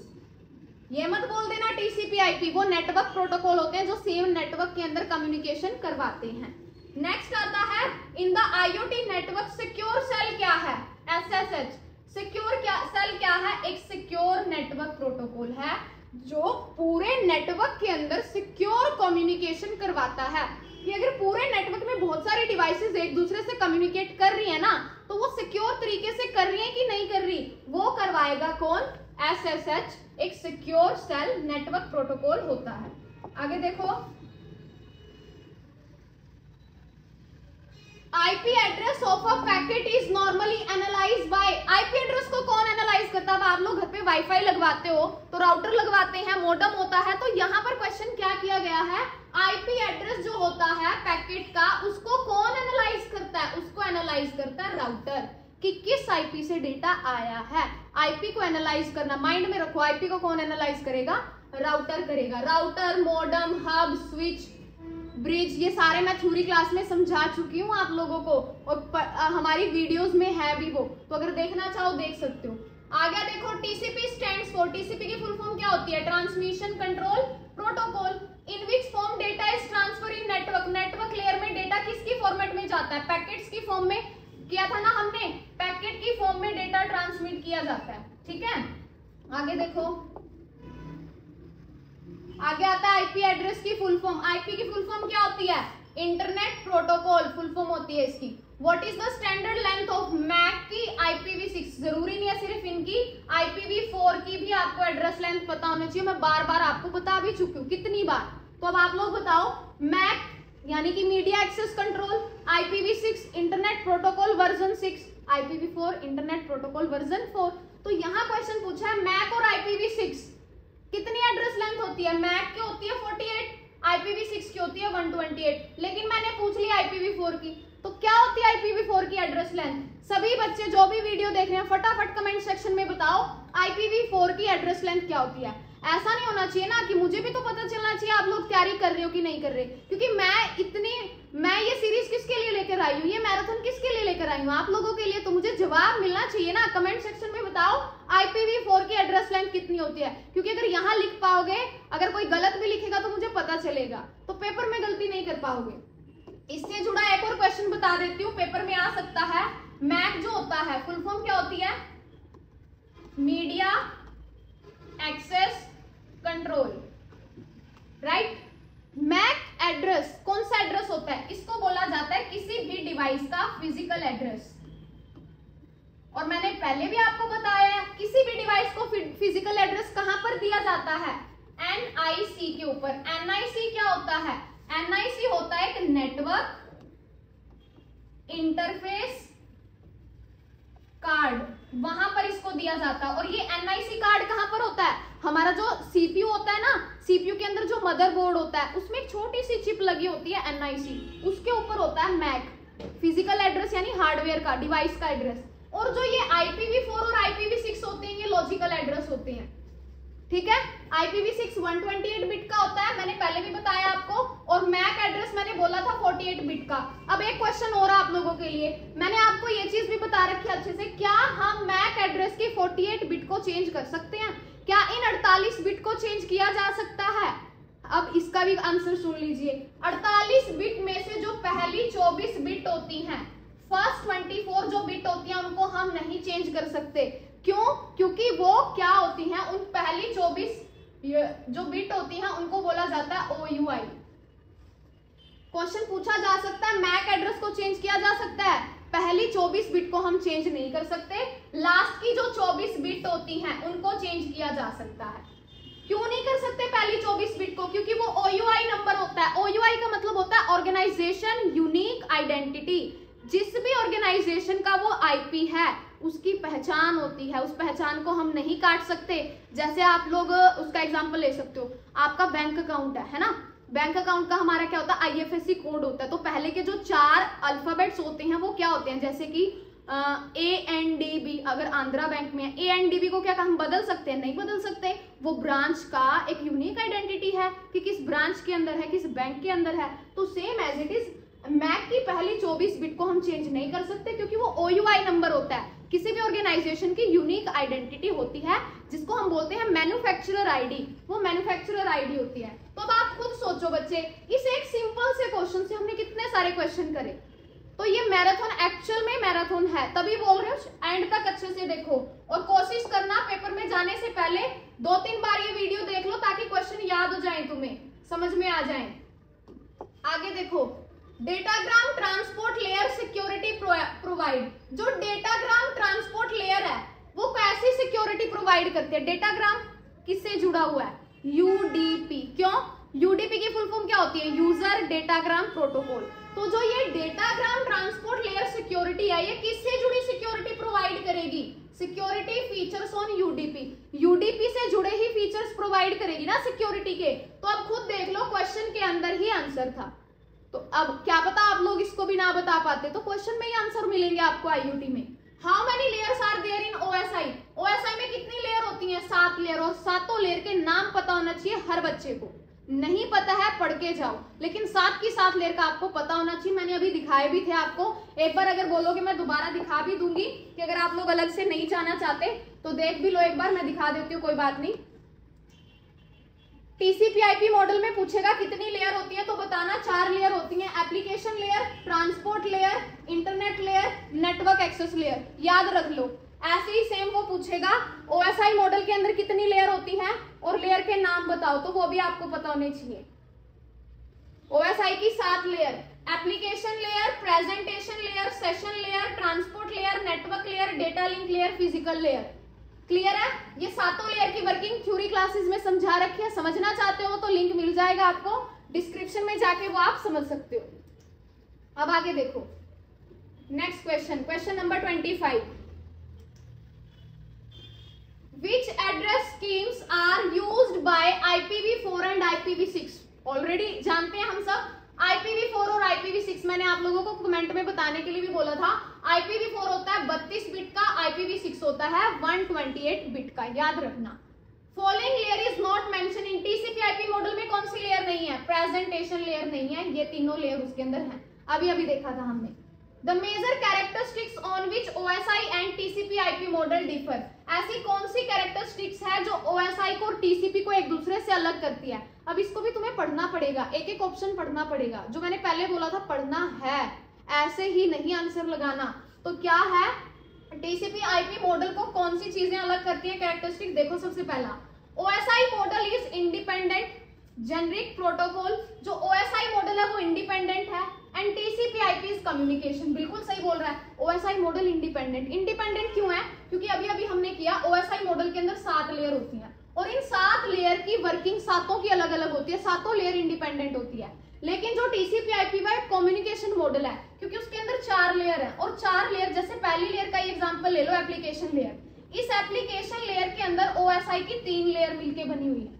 ये मत बोल देना टीसीपी आईपी, वो नेटवर्क प्रोटोकॉल होते हैं जो सेम नेटवर्क के अंदर कम्युनिकेशन करवाते हैं। नेक्स्ट आता है, in the IoT network secure cell क्या है? एसएसएच। सिक्योर सेल क्या है? एक सिक्योर नेटवर्क प्रोटोकॉल है जो पूरे नेटवर्क के अंदर सिक्योर कम्युनिकेशन करवाता है। कि अगर पूरे नेटवर्क में बहुत सारी डिवाइसेस एक दूसरे से कम्युनिकेट कर रही है ना, तो वो सिक्योर तरीके से कर रही है कि नहीं कर रही, वो करवाएगा कौन? एसएसएच, एक सिक्योर सेल नेटवर्क प्रोटोकॉल होता है। आगे देखो, IP address of a packet is normally analysed by. IP address को कौन एनालाइज करता है? आप लोग घर पे वाईफाई लगवाते हो तो राउटर लगवाते हैं, मोडेम होता है, तो यहाँ पर क्वेश्चन क्या किया गया है? आईपी एड्रेस जो होता है पैकेट का, उसको कौन एनालाइज करता है? उसको एनालाइज करता है राउटर, कि किस आईपी से डेटा आया है। आईपी को एनालाइज करना माइंड में रखो, आईपी को कौन एनालाइज करेगा? राउटर करेगा। Router, modem, hub, switch, bridge, ये सारे मैं थ्योरी क्लास में समझा चुकी हूँ आप लोगों को, और हमारी वीडियोस में है भी वो, तो अगर देखना चाहो देख सकते हो। आगे देखो, टीसीपी स्टैंड्स फॉर, टीसीपी की फुल फॉर्म क्या होती है? Transmission control protocol. In which form data is transfer in network. Network layer में डेटा किसकी फॉर्मेट में जाता है? पैकेट्स की फॉर्म में किया था ना हमने, पैकेट की फॉर्म में डेटा ट्रांसमिट किया जाता है। ठीक है, आगे देखो, आगे आता है आईपी एड्रेस की फुल फॉर्म। आईपी की फुल फॉर्म क्या होती है? इंटरनेट प्रोटोकॉल फुल फॉर्म होती है इसकी। What is the standard length of MAC की? IPv6। जरूरी नहीं है सिर्फ इनकी, IPv4 की भी आपको एड्रेस लेंथ पता होना चाहिए। मैं बार बार आपको बता भी चुकी हूँ, कितनी बार, तो अब आप लोग बताओ। मैक यानी कि media access control, IPv6 internet protocol version 6, IPv4 internet protocol version 4। तो यहाँ क्वेश्चन पूछा है मैक और IPv6 कितनी एड्रेस लेंथ होती है? मैक की होती है 48, IPv6 की होती है 128। लेकिन मैंने पूछ लिया IPv4 की, तो क्या होती है IPv4 की एड्रेस लेंथ? सभी बच्चे जो भी वीडियो देख रहे हैं फटाफट कमेंट सेक्शन में बताओ IPv4 की एड्रेस लेंथ क्या होती है। ऐसा नहीं होना चाहिए ना कि मुझे भी तो पता चलना चाहिए आप लोग तैयारी कर रहे हो कि नहीं कर रहे, क्योंकि मैं ये सीरीज किसके लिए लेकर आई हूँ, ये मैराथन किसके लिए लेकर आई हूँ? आप लोगों के लिए। तो मुझे जवाब मिलना चाहिए ना, कमेंट सेक्शन में बताओ IPv4 की एड्रेस लेंथ कितनी होती है, क्योंकि अगर यहाँ लिख पाओगे, अगर कोई गलत भी लिखेगा तो मुझे पता चलेगा, तो पेपर में गलती नहीं कर पाओगे। इससे जुड़ा एक और क्वेश्चन बता देती हूँ, पेपर में आ सकता है। मैक जो होता है फुल फॉर्म क्या होती है? Media access control, right. MAC address कौन सा एड्रेस होता है? इसको बोला जाता है किसी भी डिवाइस का फिजिकल एड्रेस। और मैंने पहले भी आपको बताया है, किसी भी डिवाइस को फिजिकल एड्रेस कहां पर दिया जाता है? NIC के ऊपर। NIC क्या होता है? NIC होता है एक नेटवर्क इंटरफेस कार्ड, वहां पर इसको दिया जाता है। और ये NIC कार्ड कहां पर होता है? हमारा जो CPU होता है ना, CPU के अंदर जो मदरबोर्ड होता है उसमें एक छोटी सी चिप लगी होती है NIC, उसके ऊपर होता है मैक, फिजिकल एड्रेस यानी हार्डवेयर का, डिवाइस का एड्रेस। और जो ये IPv4 और IPv6 होते हैं, ये लॉजिकल एड्रेस होते हैं। ठीक है, IPv6 128 बिट का होता है, मैंने पहले भी बताया आपको, और मैक एड्रेस मैंने बोला था 48 बिट का। अब एक क्वेश्चन हो रहा आप लोगों के लिए, मैंने आपको ये चीज भी बता रखी है अच्छे से, क्या हम मैक एड्रेस की 48 बिट को चेंज कर सकते हैं? क्या इन 48 बिट को चेंज किया जा सकता है? अब इसका भी आंसर सुन लीजिए। 48 बिट में से जो पहली 24 बिट होती हैं, फर्स्ट 24 जो बिट होती हैं, उनको हम नहीं चेंज कर सकते। क्यों? क्योंकि वो क्या होती हैं, उन पहली 24 जो बिट होती हैं उनको बोला जाता है OUI। क्वेश्चन पूछा जा सकता है मैक एड्रेस को चेंज किया जा सकता है, पहली 24 बिट को हम चेंज नहीं कर सकते, लास्ट की जो 24 बिट होती हैं उनको चेंज किया जा सकता है। क्यों नहीं कर सकते पहली 24 बिट को? क्योंकि वो OUI नंबर होता है। OUI का मतलब होता है ऑर्गेनाइजेशन यूनिक आइडेंटिटी। जिस भी ऑर्गेनाइजेशन का वो IP है उसकी पहचान होती है, उस पहचान को हम नहीं काट सकते। जैसे आप लोग उसका एग्जांपल ले सकते हो, आपका बैंक अकाउंट है ना, बैंक अकाउंट का हमारा क्या होता है, IFSC कोड होता है। तो पहले के जो 4 अल्फाबेट्स होते हैं वो क्या होते हैं, जैसे कि ANDB, अगर आंध्रा बैंक में है ANDB को क्या हम बदल सकते हैं? नहीं बदल सकते। वो ब्रांच का एक यूनिक आइडेंटिटी है कि किस ब्रांच के अंदर है, किस बैंक के अंदर है। तो same as it is MAC की पहली 24 बिट को हम चेंज नहीं कर सकते क्योंकि वो OUI नंबर होता है, किसी भी ऑर्गेनाइजेशन की यूनिक आइडेंटिटी होती है जिसको हम बोलते हैं मैन्युफैक्चरर आईडी, वो मैन्युफैक्चरर आईडी होती है। तो अब आप खुद सोचो बच्चे, इस एक सिंपल से क्वेश्चन से हमने कितने सारे क्वेश्चन करे। तो ये मैराथन एक्चुअल में मैराथन है, तभी बोल रहे हो एंड तक अच्छे से देखो और कोशिश करना पेपर में जाने से पहले 2-3 बार ये वीडियो देख लो ताकि क्वेश्चन याद हो जाए, तुम्हें समझ में आ जाए। आगे देखो, datagram transport layer security provide. जो डेटाग्राम ट्रांसपोर्ट लेयर है वो कैसी सिक्योरिटी प्रोवाइड करती है? डेटाग्राम किससे जुड़ा हुआ है? UDP। क्यों? UDP की फुल फॉर्म क्या होती है? User datagram protocol. तो जो ये डेटाग्राम ट्रांसपोर्ट लेयर सिक्योरिटी है ये किससे जुड़ी सिक्योरिटी प्रोवाइड करेगी? Security features on UDP। UDP से जुड़े ही फीचर्स प्रोवाइड करेगी ना सिक्योरिटी के। तो अब खुद देख लो, क्वेश्चन के अंदर ही आंसर था। तो अब क्या पता आप लोग इसको भी ना बता पाते, तो क्वेश्चन में ही आंसर मिलेंगे आपको IoT में। How many layers are there in OSI? OSI में कितनी लेयर होती हैं? 7 लेयर। और 7 लेयर के नाम पता होना चाहिए हर बच्चे को। नहीं पता है पढ़ के जाओ, लेकिन 7 की 7 लेयर का आपको पता होना चाहिए। मैंने अभी दिखाए भी थे आपको, एक बार अगर बोलोगे मैं दोबारा दिखा भी दूंगी कि अगर आप लोग अलग से नहीं जाना चाहते तो देख भी लो, एक बार मैं दिखा देती हूँ, कोई बात नहीं। TCP/IP मॉडल में पूछेगा कितनी लेयर होती है तो बताना 4 लेयर होती हैं। Application layer, transport layer, internet layer, network access layer. याद रख लो। ऐसे ही सेम वो पूछेगा OSI मॉडल के अंदर कितनी लेयर होती हैं और लेयर के नाम बताओ, तो वो भी आपको पता होने चाहिए। OSI की 7 layer, application layer, presentation layer, session layer, transport layer, network layer, data link layer, physical layer. Clear है? ये 7 लेयर की वर्किंग थ्योरी क्लासेस में समझा रखी है। समझना चाहते हो तो लिंक मिल जाएगा आपको डिस्क्रिप्शन में, जाके वो आप समझ सकते हो। अब आगे देखो, next question, question number 25। Which address schemes are used by IPv4 and IPv6? Already जानते हैं हम सब IPv4 और IPv6। मैंने आप लोगों को कमेंट में बताने के लिए भी बोला था। IPv4 होता है 32 बिट का, IPv6 होता है 128 बिट का, याद रखना। Following layer is not mention in TCP/IP model में कौन सी लेयर नहीं है? प्रेजेंटेशन लेयर नहीं है। ये तीनों लेयर उसके अंदर है, अभी देखा था हमने। The major characteristics on which OSI and TCP/IP model differ। ऐसी कौन सी कैरेक्टरिस्टिक्स है जो OSI को और TCP को एक दूसरे से अलग करती है? अब इसको भी तुम्हें पढ़ना पड़ेगा, एक एक ऑप्शन पढ़ना पड़ेगा। जो मैंने पहले बोला था पढ़ना है, ऐसे ही नहीं आंसर लगाना। तो क्या है TCP/IP मॉडल को कौन सी चीजें अलग करती है कैरेक्टरिस्टिक? देखो, सबसे पहला OSI model is independent generic protocol. जो OSI मॉडल है वो इंडिपेंडेंट है। And TCP/IP is communication. बिल्कुल सही बोल रहा है, OSI मॉडल इंडिपेंडेंट क्यों है? क्योंकि अभी हमने किया OSI मॉडल के अंदर 7 लेयर होती हैं और इन 7 लेयर की वर्किंग 7 की अलग अलग होती है, 7 लेयर इंडिपेंडेंट होती है। लेकिन जो TCP/IP है कम्युनिकेशन मॉडल है क्योंकि उसके अंदर 4 लेयर है। और 4 लेयर, जैसे पहली लेयर का एग्जाम्पल ले लो, एप्लीकेशन लेयर। इस एप्लीकेशन लेयर के अंदर OSI की 3 लेयर मिलकर बनी हुई है।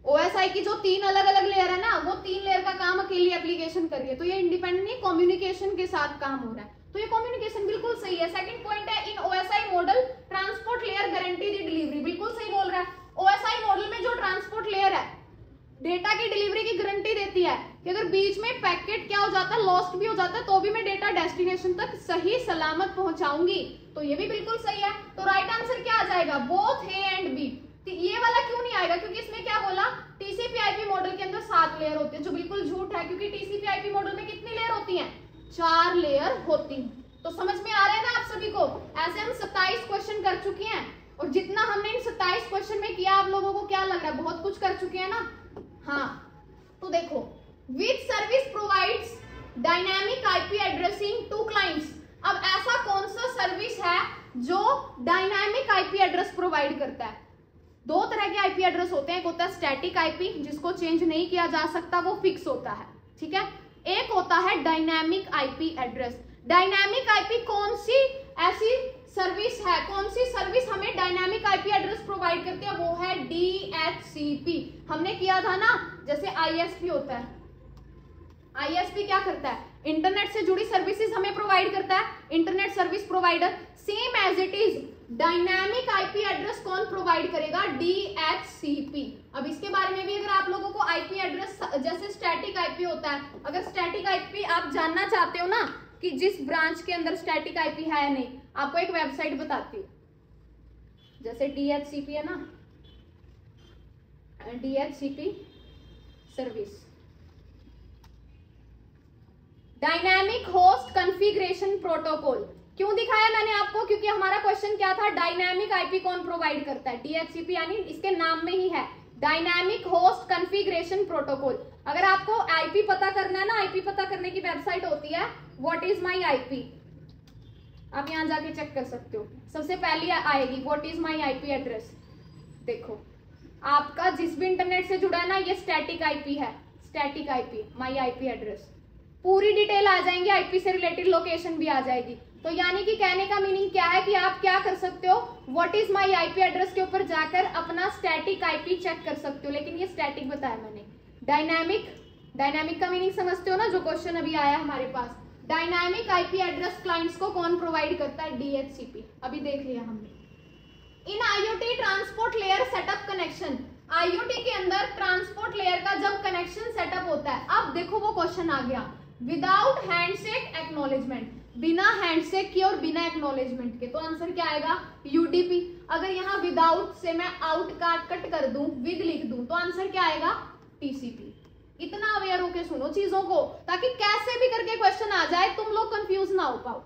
OSI की जो 3 अलग अलग लेयर है ना, वो 3 लेयर का काम अकेली एप्लीकेशन कर रही है। तो ये इंडिपेंडेंट नहीं, कम्युनिकेशन के साथ काम हो रहा है। तो ये कम्युनिकेशन बिल्कुल सही है। सेकंड पॉइंट है, in OSI model transport layer guarantee the delivery. बिल्कुल सही बोल रहा है। OSI मॉडल में जो ट्रांसपोर्ट लेयर है डेटा की डिलीवरी की गारंटी देती है कि अगर बीच में पैकेट क्या हो जाता है, लॉस्ट भी हो जाता है, तो भी मैं डेटा डेस्टिनेशन तक सही सलामत पहुंचाऊंगी। तो ये भी बिल्कुल सही है। तो राइट आंसर क्या आ जाएगा? Both A and B। ये वाला क्यों नहीं आएगा? क्योंकि इसमें क्या बोला, TCP/IP मॉडल के अंदर 7 लेयर होती है, जो बिल्कुल झूठ है। क्योंकि TCP/IP मॉडल में कितनी लेयर होती हैं? 4 लेयर होती हैं। तो समझ में आ रहा है ना आप सभी को? ऐसे हम 27 क्वेश्चन कर चुके हैं और जितना हमने इन 27 क्वेश्चन में किया, आप लोगों को क्या लग रहा है? बहुत कुछ कर चुके हैं ना। हाँ, तो देखो, which service provides dynamic IP addressing to clients. अब ऐसा कौन सा सर्विस है जो डायनामिक IP एड्रेस प्रोवाइड करता है? दो तरह के आईपी एड्रेस होते हैं, एक होता है स्टैटिक आईपी जिसको चेंज नहीं किया जा सकता, वो फिक्स होता है, ठीक है। एक होता है dynamic IP address. Dynamic IP कौन सी ऐसी सर्विस है, कौन सी सर्विस हमें डायनामिक आईपी एड्रेस प्रोवाइड करती है, वो है DHCP। हमने किया था ना, जैसे ISP होता है, ISP क्या करता है, इंटरनेट से जुड़ी सर्विसेज हमें प्रोवाइड करता है, internet service provider. Same as it is dynamic IP address कौन प्रोवाइड करेगा, DHCP। अब इसके बारे में भी अगर आप लोगों को आईपी एड्रेस, जैसे स्टैटिक आईपी होता है, अगर स्टैटिक आईपी आप जानना चाहते हो ना कि जिस ब्रांच के अंदर स्टैटिक आईपी है या नहीं, आपको एक वेबसाइट बताती हूँ, जैसे DHCP है ना, DHCP service, dynamic host configuration protocol. क्यों दिखाया मैंने आपको, क्योंकि हमारा क्वेश्चन क्या था, डायनामिक आईपी कौन प्रोवाइड करता है, DHCP, यानी इसके नाम में ही है डायनामिक होस्ट कॉन्फ़िगरेशन प्रोटोकॉल। अगर आपको आईपी पता करना है ना, आईपी पता करने की वेबसाइट होती है व्हाट इज माई आईपी, आप यहां जाके चेक कर सकते हो। सबसे पहली आएगी what is my IP address. देखो आपका जिस भी इंटरनेट से जुड़ा है ना, ये स्टैटिक आईपी है, स्टैटिक आईपी, माई आईपी एड्रेस, पूरी डिटेल आ जाएंगी, आईपी से रिलेटेड लोकेशन भी आ जाएगी। तो यानी कि कहने का मीनिंग क्या है कि आप क्या कर सकते हो, what is my IP address के ऊपर जाकर अपना स्टैटिक आईपी चेक कर सकते हो, लेकिन ये स्टैटिक बताया मैंने। डायनामिक का मीनिंग समझते हो ना, जो क्वेश्चन अभी आया हमारे पास, डायनामिक आईपी एड्रेस क्लाइंट्स को कौन प्रोवाइड करता है, DHCP। अभी देख लिया हमने। इन IoT transport layer setup connection, IoT के अंदर ट्रांसपोर्ट लेयर का जब कनेक्शन सेटअप होता है, अब देखो वो क्वेश्चन आ गया, विदाउट हैंडशेक एक्नॉलेजमेंट, बिना हैंडशेक किए और बिना एक्नॉलेजमेंट के, तो आंसर क्या आएगा, UDP। अगर यहाँ विदाउट से मैं आउट का कट कर दूं, विद लिख दूं, तो आंसर क्या आएगा, TCP। इतना अवेयर होके सुनो चीजों को, ताकि कैसे भी करके क्वेश्चन आ जाए तुम लोग कंफ्यूज ना हो पाओ।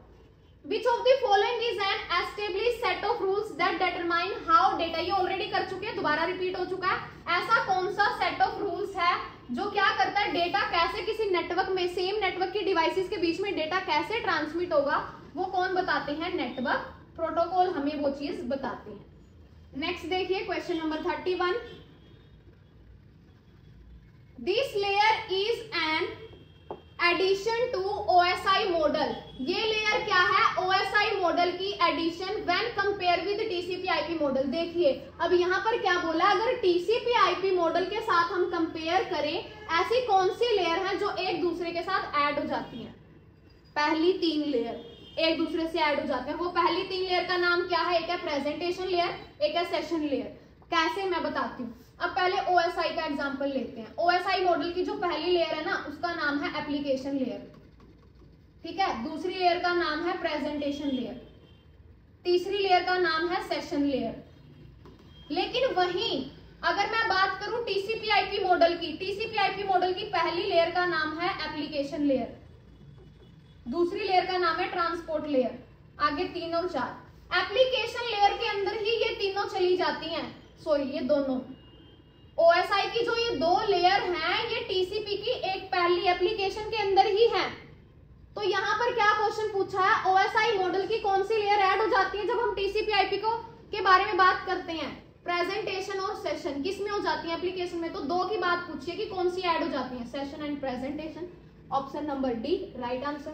Which of the following is an established set of rules that determine how data, ये ऑलरेडी कर चुके हैं, दोबारा रिपीट हो चुका है। ऐसा कौन सा सेट ऑफ रूल्स है जो क्या करता है, डेटा कैसे किसी नेटवर्क में, सेम नेटवर्क की डिवाइसेस के बीच में डेटा कैसे ट्रांसमिट होगा, वो कौन बताते हैं, नेटवर्क प्रोटोकॉल हमें वो चीज बताते हैं। नेक्स्ट देखिए question number 31। This layer is an addition to OSI model, ये लेयर क्या है, OSI मॉडल की addition when compare with TCP/IP model. देखिए अब यहाँ पर क्या बोला, अगर TCP/IP मॉडल के साथ हम कंपेयर करें, ऐसी कौन सी लेयर है जो एक दूसरे के साथ ऐड हो जाती हैं, पहली 3 लेयर एक दूसरे से ऐड हो जाते हैं। वो पहली 3 लेयर का नाम क्या है, एक है प्रेजेंटेशन लेयर, एक है सेशन लेयर। कैसे मैं बताती हूँ। अब पहले OSI का एग्जांपल लेते हैं। OSI मॉडल की जो पहली लेयर है ना, उसका नाम है एप्लीकेशन लेयर, ठीक है। दूसरी लेयर का नाम है प्रेजेंटेशन लेयर, तीसरी लेयर का नाम है सेशन लेयर। लेकिन वहीं अगर मैं बात करूं TCP/IP मॉडल की, TCP/IP मॉडल की पहली लेयर का नाम है एप्लीकेशन लेयर, दूसरी लेयर का नाम है ट्रांसपोर्ट लेयर, आगे 3 और 4। एप्लीकेशन लेयर के अंदर ही ये तीनों चली जाती हैं, सॉरी ये दोनों। OSI की जो ये 2 लेयर हैं, ये TCP की एक पहली एप्लीकेशन के अंदर ही है। तो यहाँ पर क्या क्वेश्चन पूछा है, OSI मॉडल की कौन सी लेयर ऐड हो जाती है जब हम TCP/IP को के बारे में बात करते हैं, प्रेजेंटेशन और सेशन। किस में हो जाती है, एप्लीकेशन में। तो 2 की बात पूछिए कि कौन सी ऐड हो जाती है, session and presentation. Option number D right answer.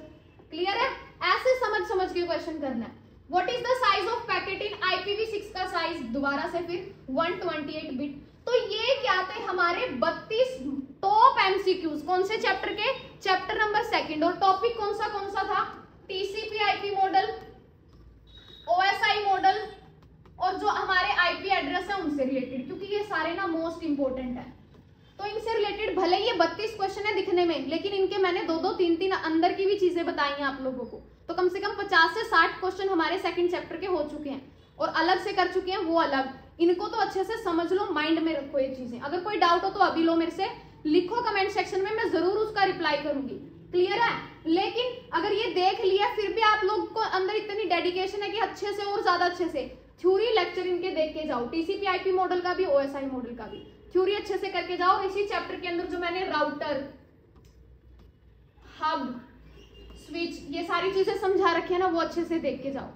Clear है, ऐसे समझ के क्वेश्चन करना है। What is the size of packet in IPv6 का साइज, दोबारा से फिर 128 बिट। तो ये क्या थे हमारे 32 टॉप MCQs, कौन से चैप्टर के, चैप्टर नंबर 2। और टॉपिक कौन सा था, TCP/IP मॉडल, OSI मॉडल और जो हमारे IP एड्रेस है उनसे रिलेटेड, क्योंकि ये सारे ना मोस्ट इंपोर्टेंट है। तो इनसे रिलेटेड भले ये 32 क्वेश्चन है दिखने में, लेकिन इनके मैंने 2-2, 3-3 अंदर की भी चीजें बताई हैं आप लोगों को। तो कम से कम 50 से 60 क्वेश्चन हमारे 2nd चैप्टर के हो चुके हैं, और अलग से कर चुके हैं वो अलग। इनको तो अच्छे से समझ लो, माइंड में रखो ये चीजें। अगर कोई डाउट हो तो अभी लो, मेरे से लिखो कमेंट सेक्शन में, मैं जरूर उसका रिप्लाई करूंगी। क्लियर है। लेकिन अगर ये देख लिया फिर भी आप लोग को अंदर इतनी डेडिकेशन है कि अच्छे से और ज्यादा अच्छे से थ्योरी लेक्चर इनके देख के जाओ, TCP/IP मॉडल का भी, OSI मॉडल का भी थ्योरी अच्छे से करके जाओ। इसी चैप्टर के अंदर जो मैंने राउटर, हब, स्विच, ये सारी चीजें समझा रखी है ना, वो अच्छे से देख के जाओ।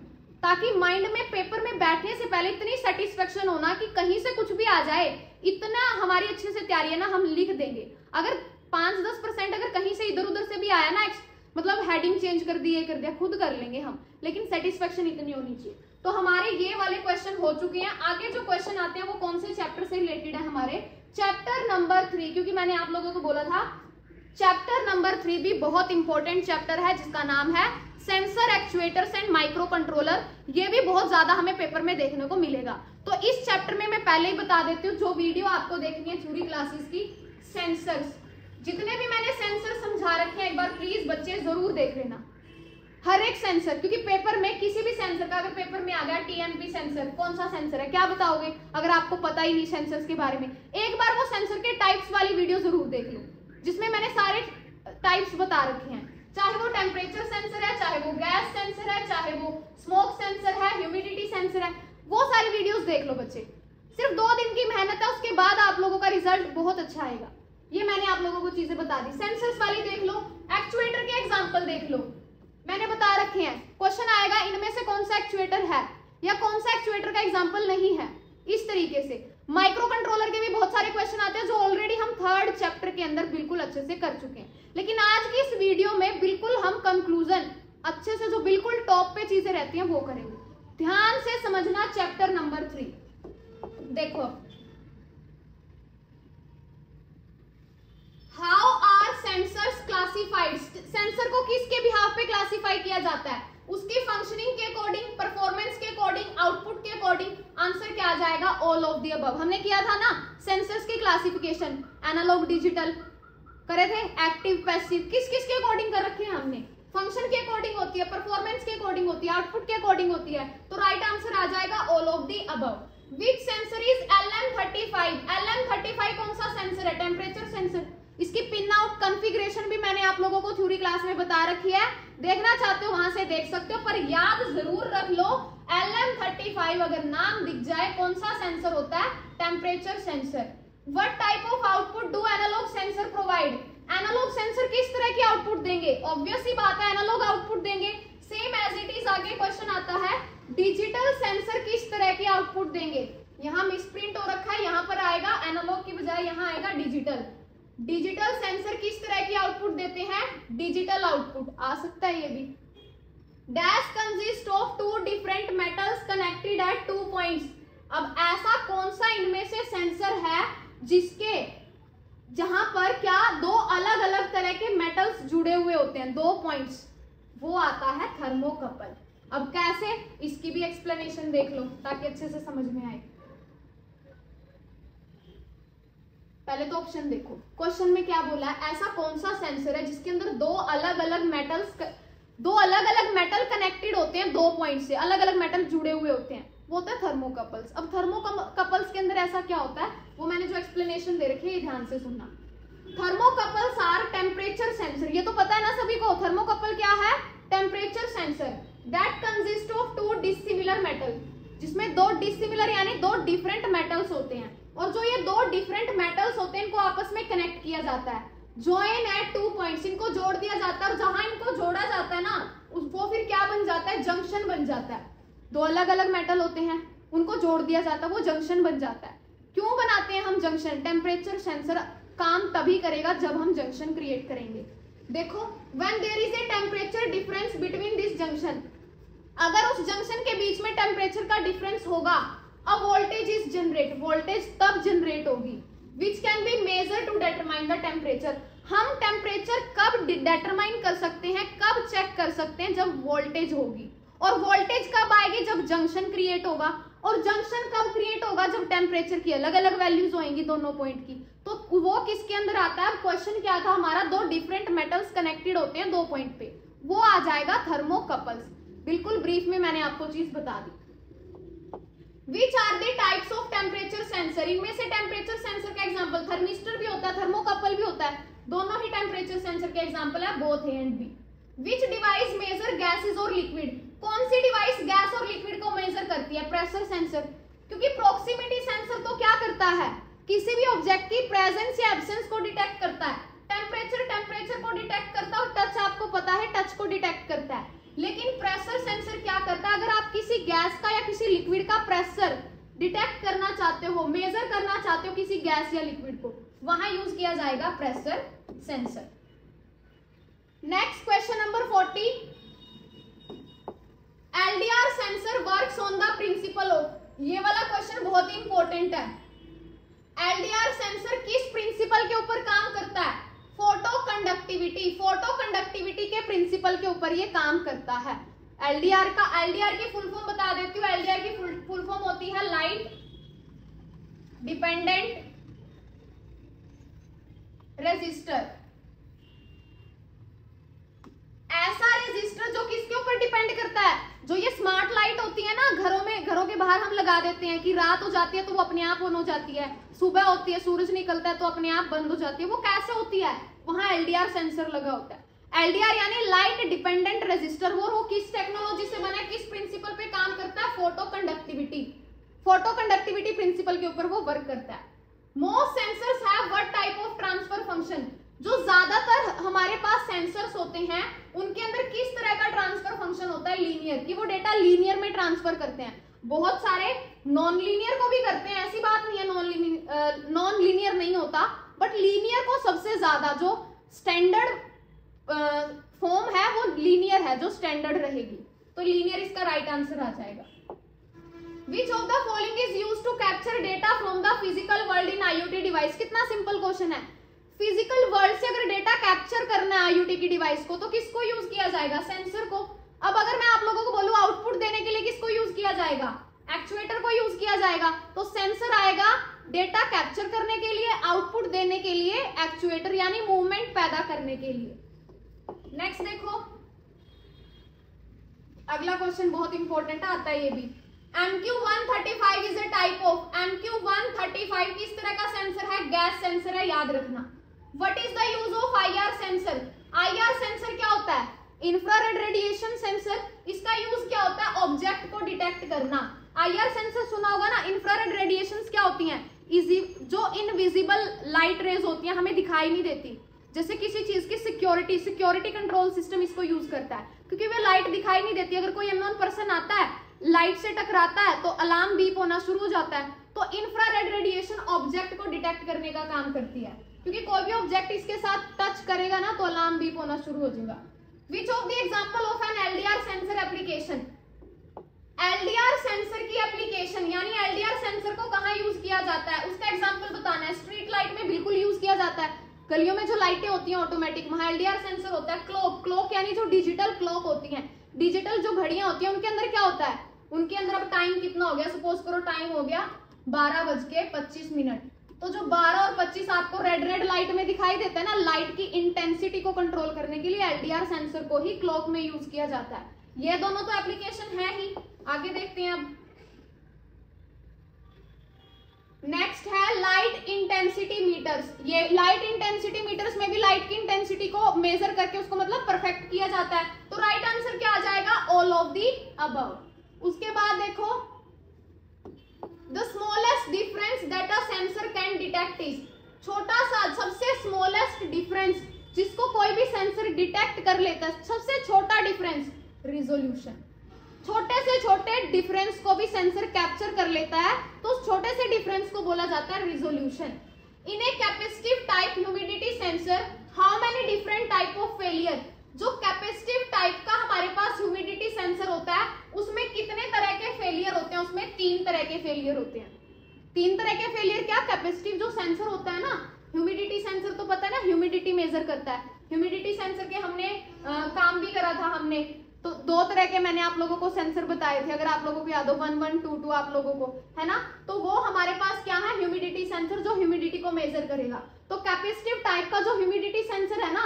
ताकि माइंड में पेपर में बैठने से पहले इतनी सेटिस्फेक्शन होना कि कहीं से कुछ भी आ जाए, इतना हमारी अच्छे से तैयारी है ना, हम लिख देंगे। अगर 5-10% अगर कहीं से इधर उधर से भी आया ना, मतलब हेडिंग चेंज कर दी, ये कर दिया, खुद कर लेंगे हम, लेकिन सेटिस्फेक्शन इतनी होनी चाहिए। तो हमारे ये वाले क्वेश्चन हो चुके हैं। आगे जो क्वेश्चन आते हैं वो कौन से चैप्टर से रिलेटेड है, हमारे चैप्टर नंबर 3, क्योंकि मैंने आप लोगों को बोला था चैप्टर नंबर 3 भी बहुत इंपॉर्टेंट चैप्टर है, जिसका नाम है sensor, actuators and micro controller. ये भी बहुत ज्यादा हमें पेपर में देखने को मिलेगा। तो इस चैप्टर में मैं पहले ही बता देती हूँ, जो वीडियो आपको देखनी है थ्योरी क्लासेस की, सेंसर्स, जितने भी मैंने सेंसर समझा रखे हैं एक बार प्लीज बच्चे जरूर देख लेना, हर एक सेंसर, क्योंकि पेपर में किसी भी सेंसर का अगर पेपर में आ गया टीएमपी सेंसर, कौन सा सेंसर है क्या बताओगे अगर आपको पता ही नहीं सेंसर्स के बारे में। एक बार वो सेंसर के टाइप्स वाली वीडियो जरूर देख लो, जिसमें मैंने सारे टाइप्स बता रखे हैं, चाहे वो टेम्परेचर सेंसर है, चाहे वो गैस सेंसर है, चाहे वो स्मोक सेंसर है, ह्यूमिडिटी सेंसर है, वो सारी वीडियोस देख लो बच्चे। सिर्फ 2 दिन की मेहनत है, उसके बाद आप लोगों का रिजल्ट बहुत अच्छा आएगा। ये मैंने आप लोगों को चीजें बता दी। सेंसर्स वाली देख लो, एक्चुएटर के एग्जांपल देख लो, मैंने बता रखे हैं। क्वेश्चन आएगा इनमें से कौन सा एक्चुएटर है या कौन सा एक्चुएटर का एग्जांपल नहीं है, इस तरीके से। माइक्रो कंट्रोलर के भी बहुत सारे क्वेश्चन आते हैं जो ऑलरेडी हम 3rd चैप्टर के अंदर बिल्कुल अच्छे से कर चुके हैं, लेकिन आज की इस वीडियो में बिल्कुल हम कंक्लूजन अच्छे से, जो बिल्कुल टॉप पे चीजें रहती हैं वो करेंगे। ध्यान से समझना चैप्टर नंबर 3। देखो, how are sensors classified, sensor को किसके बिहाफ पे क्लासिफाई किया जाता है, उसकी फंक्शनिंग के अकॉर्डिंग, परफॉर्मेंस के अकॉर्डिंग, आउटपुट के अकॉर्डिंग। आंसर क्या आ जाएगा, ऑल ऑफ द अबव। हमने किया था ना सेंसर्स की क्लासिफिकेशन, एनालॉग डिजिटल करे थे, एक्टिव पैसिव, किस किस के अकॉर्डिंग कर रखे हैं हमने, फंक्शन के अकॉर्डिंग होती है, परफॉर्मेंस के अकॉर्डिंग होती है, आउटपुट के अकॉर्डिंग होती है। तो राइट आंसर आ जाएगा all of the above. Which sensor is LM35, LM35 कौन सा सेंसर है, टेम्परेचर सेंसर। इसकी पिन आउट कॉन्फ़िगरेशन भी मैंने आप लोगों को थ्योरी क्लास में बता रखी है, देखना चाहते हो वहां से देख सकते हो, पर याद जरूर रख लो LM35 अगर नाम दिख जाए कौन सा सेंसर होता है, temperature sensor. What type of output do analogue sensor provide, analogue sensor किस तरह की आउटपुट देंगे, ऑब्वियस ही बात है एनालॉग आउटपुट देंगे। सेम एज इट इज आगे क्वेश्चन आता है, डिजिटल सेंसर किस तरह की आउटपुट देंगे। यहाँ मिसप्रिंट हो रखा है, यहाँ पर आएगा एनालॉग की बजाय यहाँ आएगा डिजिटल। डिजिटल सेंसर किस तरह की आउटपुट देते हैं, डिजिटल आउटपुट आ सकता है ये भी। Dash consist of 2 different metals connected eight 2 points. अब ऐसा कौन सा इनमें से सेंसर है जिसके, जहां पर क्या 2 अलग अलग तरह के मेटल्स जुड़े हुए होते हैं, 2 पॉइंट्स, वो आता है थर्मोकपल। अब कैसे, इसकी भी एक्सप्लेनेशन देख लो ताकि अच्छे से समझ में आए। पहले तो ऑप्शन देखो, क्वेश्चन में क्या बोला है, ऐसा कौन सा सेंसर है जिसके अंदर 2 अलग अलग मेटल कनेक्टेड होते हैं, 2 पॉइंट से अलग अलग मेटल जुड़े हुए होते हैं, वो होता है थर्मोकपल्स। अब थर्मोकपल्स के अंदर ऐसा क्या होता है, वो मैंने जो एक्सप्लेनेशन दे रखी है ये ध्यान से सुनना। थर्मोकपल्स आर टेम्परेचर सेंसर, ये तो पता है ना सभी को, थर्मोकपल क्या है, temperature sensor that consist of 2 dissimilar metal, जिसमें 2 डिसिमिलर यानी 2 डिफरेंट मेटल्स होते हैं, और जो ये 2 डिफरेंट मेटल्स होते हैं इनको आपस में कनेक्ट किया जाता है, जॉइन एट 2 पॉइंट्स, इनको जोड़ दिया जाता है, और जहां इनको जोड़ा जाता है ना वो फिर क्या बन जाता है, जंक्शन बन जाता है। 2 अलग अलग मेटल होते हैं, उनको जोड़ दिया जाता है, वो जंक्शन बन जाता है। क्यों बनाते हैं हम जंक्शन, टेम्परेचर सेंसर काम तभी करेगा जब हम जंक्शन क्रिएट करेंगे। देखो, when there is a temperature difference between this junction, अगर उस जंक्शन के बीच में टेम्परेचर का डिफरेंस होगा, अब वोल्टेज इज जनरेट, वोल्टेज तब जनरेट होगी, which can be measure to determine the temperature. हम टेम्परेचर कब डिटरमाइन कर सकते हैं, कब चेक कर सकते हैं, जब वोल्टेज होगी, और वोल्टेज कब आएगी, जब जंक्शन क्रिएट होगा, और जंक्शन कब क्रिएट होगा, जब टेम्परेचर की अलग अलग वैल्यूज होंगी दोनों पॉइंट की। तो वो किसके अंदर आता है, क्वेश्चन क्या था हमारा, 2 डिफरेंट मेटल्स कनेक्टेड होते हैं 2 पॉइंट पे, वो आ जाएगा थर्मोकपल्स। बिल्कुल ब्रीफ में मैंने आपको चीज बता दी। Which are the types of temperature sensor, इनमें से टेम्परेचर सेंसर का एग्जांपल थर्मिस्टर भी होता है, थर्मोकपल भी होता है, दोनों ही टेम्परेचर सेंसर के एग्जांपल है, both A and B. Which device measure gases और लिक्विड, कौन सी डिवाइस गैस और लिक्विड को मेजर करती है, प्रेशर सेंसर, क्योंकि प्रोक्सीमिटी सेंसर तो क्या करता है, किसी भी ऑब्जेक्ट की प्रेजेंस या एब्सेंस को डिटेक्ट करता है। टेम्परेचर को डिटेक्ट करता है, और टच आपको पता है टच को डिटेक्ट करता है, लेकिन प्रेशर सेंसर क्या करता है, अगर आप किसी किसी गैस का या किसी लिक्विड का प्रेशर डिटेक्ट करना चाहते हो, मेजर करना चाहते हो किसी गैस या लिक्विड को, वहां यूज किया जाएगा pressure sensor. Next question number 40, LDR sensor works on the principle of, ये वाला क्वेश्चन बहुत ही इंपॉर्टेंट है। एलडीआर सेंसर किस प्रिंसिपल के ऊपर काम करता है? फोटो कंडक्टिविटी, फोटो कंडक्टिविटी के प्रिंसिपल के ऊपर ये काम करता है। एलडीआर की फुल फॉर्म बता देती हूँ। एलडीआर की फुल फॉर्म होती है लाइट डिपेंडेंट रेजिस्टर। ऐसा रेजिस्टर जो किसके ऊपर डिपेंड करता है? जो ये स्मार्ट लाइट होती है ना घरों में, घरों के बाहर हम लगा देते हैं कि रात हो जाती है तो वो अपने आप ऑन हो जाती है, सुबह होती है सूरज निकलता है तो अपने आप बंद हो जाती है, वो कैसे होती है? वहां एलडीआर सेंसर लगा होता है। एलडीआर यानी लाइट डिपेंडेंट रेजिस्टर, वो किस टेक्नोलॉजी से बना है, किस प्रिंसिपल पे काम करता है? Photoconductivity, photoconductivity principle के ऊपर वो वर्क करता है। Most sensors have what type of transfer function, जो ज्यादातर हमारे पास सेंसर्स होते हैं उनके अंदर किस तरह का ट्रांसफर फंक्शन होता है? लीनियर, कि वो डेटा लीनियर में ट्रांसफर करते हैं। बहुत सारे नॉन लीनियर को भी करते हैं, ऐसी बात नहीं है नॉन लीनियर नहीं होता, बट लीनियर को सबसे ज्यादा, जो स्टैंडर्ड फॉर्म है वो लीनियर है, जो स्टैंडर्ड रहेगी, तो लीनियर इसका राइट आंसर आ जाएगा। Which of the following is used to capture data from the physical world in IoT device? कितना सिंपल क्वेश्चन है। फिजिकल वर्ल्ड से अगर डेटा कैप्चर करना है आईओटी की डिवाइस को, तो किसको यूज किया जाएगा? सेंसर को। अब अगर मैं आप लोगों को बोलूं आउटपुट देने के लिए किसको यूज किया जाएगा? एक्चुएटर को यूज किया जाएगा। तो सेंसर आएगा डेटा कैप्चर करने के लिए, आउटपुट देने के लिए एक्चुएटर यानी मूवमेंट पैदा करने के लिए। नेक्स्ट देखो, अगला क्वेश्चन बहुत इंपॉर्टेंट आता है ये भी। MQ135 is a type of, MQ135 किस तरह का सेंसर है? गैस सेंसर है, याद रखना। What is the use of IR sensor? IR sensor क्या होता है? Infrared radiation sensor. इसका यूज क्या होता है? ऑब्जेक्ट को डिटेक्ट करना। IR सेंसर सुना होगा ना। इंफ्रारेड रेडिएशंस क्या होती हैं? जो इनविजिबल लाइट रेज होती हैं, हमें दिखाई नहीं देती, जैसे किसी चीज की सिक्योरिटी कंट्रोल सिस्टम इसको यूज करता है, क्योंकि वे लाइट दिखाई नहीं देती। अगर कोई अननोन पर्सन आता है, लाइट से टकराता है, तो अलार्म बीप होना शुरू हो जाता है। तो इंफ्रारेड रेडिएशन ऑब्जेक्ट को डिटेक्ट करने का काम करती है, क्योंकि कोई भी ऑब्जेक्ट इसके साथ टच करेगा ना तो अलार्म बीप होना शुरू हो जाएगा। Which of the example of an LDR sensor application? LDR sensor की एप्लीकेशन यानी एलडीआर सेंसर को कहां यूज किया जाता है, उसका एग्जांपल बताना है। स्ट्रीट लाइट में बिल्कुल यूज किया जाता है। गलियों में जो लाइटें होती हैं ऑटोमेटिक, वहां एलडीआर सेंसर होता है। क्लॉक यानी जो डिजिटल क्लॉक होती हैं, डिजिटल जो घड़ियां होती हैं, उनके अंदर क्या होता है? उनके अंदर अब टाइम कितना हो गया, सपोज करो टाइम हो गया 12:25, तो जो 12 और 25 आपको रेड लाइट में दिखाई देता है ना, लाइट की इंटेंसिटी को कंट्रोल करने के लिए एलडीआर सेंसर को ही क्लॉक में यूज किया जाता है। ये दोनों तो एप्लीकेशन है ही। आगे देखते हैं अब। नेक्स्ट है लाइट इंटेंसिटी मीटर्स। ये लाइट इंटेंसिटी मीटर्स में भी लाइट की इंटेंसिटी को मेजर करके उसको मतलब परफेक्ट किया जाता है। तो राइट आंसर क्या आ जाएगा? All of the above. उसके बाद देखो, the smallest difference that a sensor can detect is, छोटा सा सबसे स्मॉलेस्ट डिफरेंस जिसको कोई भी सेंसर डिटेक्ट कर लेता है, सबसे छोटा डिफरेंस रिजोल्यूशन। छोटे से छोटे डिफरेंस को भी सेंसर कैप्चर कर लेता है, तो उस छोटे से डिफरेंस को बोला जाता है resolution. In A capacitive type humidity sensor, how many different type of failure? जो कैपेसिटिव टाइप का हमारे पास ह्यूमिडिटी सेंसर होता है, उसमें कितने तरह के फेलियर होते हैं? उसमें 3 तरह के फेलियर होते हैं। 3 तरह के फेलियर क्या? कैपेसिटिव जो सेंसर होता है ना, ह्यूमिडिटी सेंसर तो पता है ना, ह्यूमिडिटी मेजर करता है। ह्यूमिडिटी सेंसर के हमने काम भी करा था हमने, तो 2 तरह के मैंने आप लोगों को सेंसर बताए थे, अगर आप लोगों को याद हो 1122 आप लोगों को, है ना। तो वो हमारे पास क्या है? ह्यूमिडिटी सेंसर, जो ह्यूमिडिटी को मेजर करेगा। तो कैपेसिटिव टाइप का जो ह्यूमिडिटी सेंसर है ना,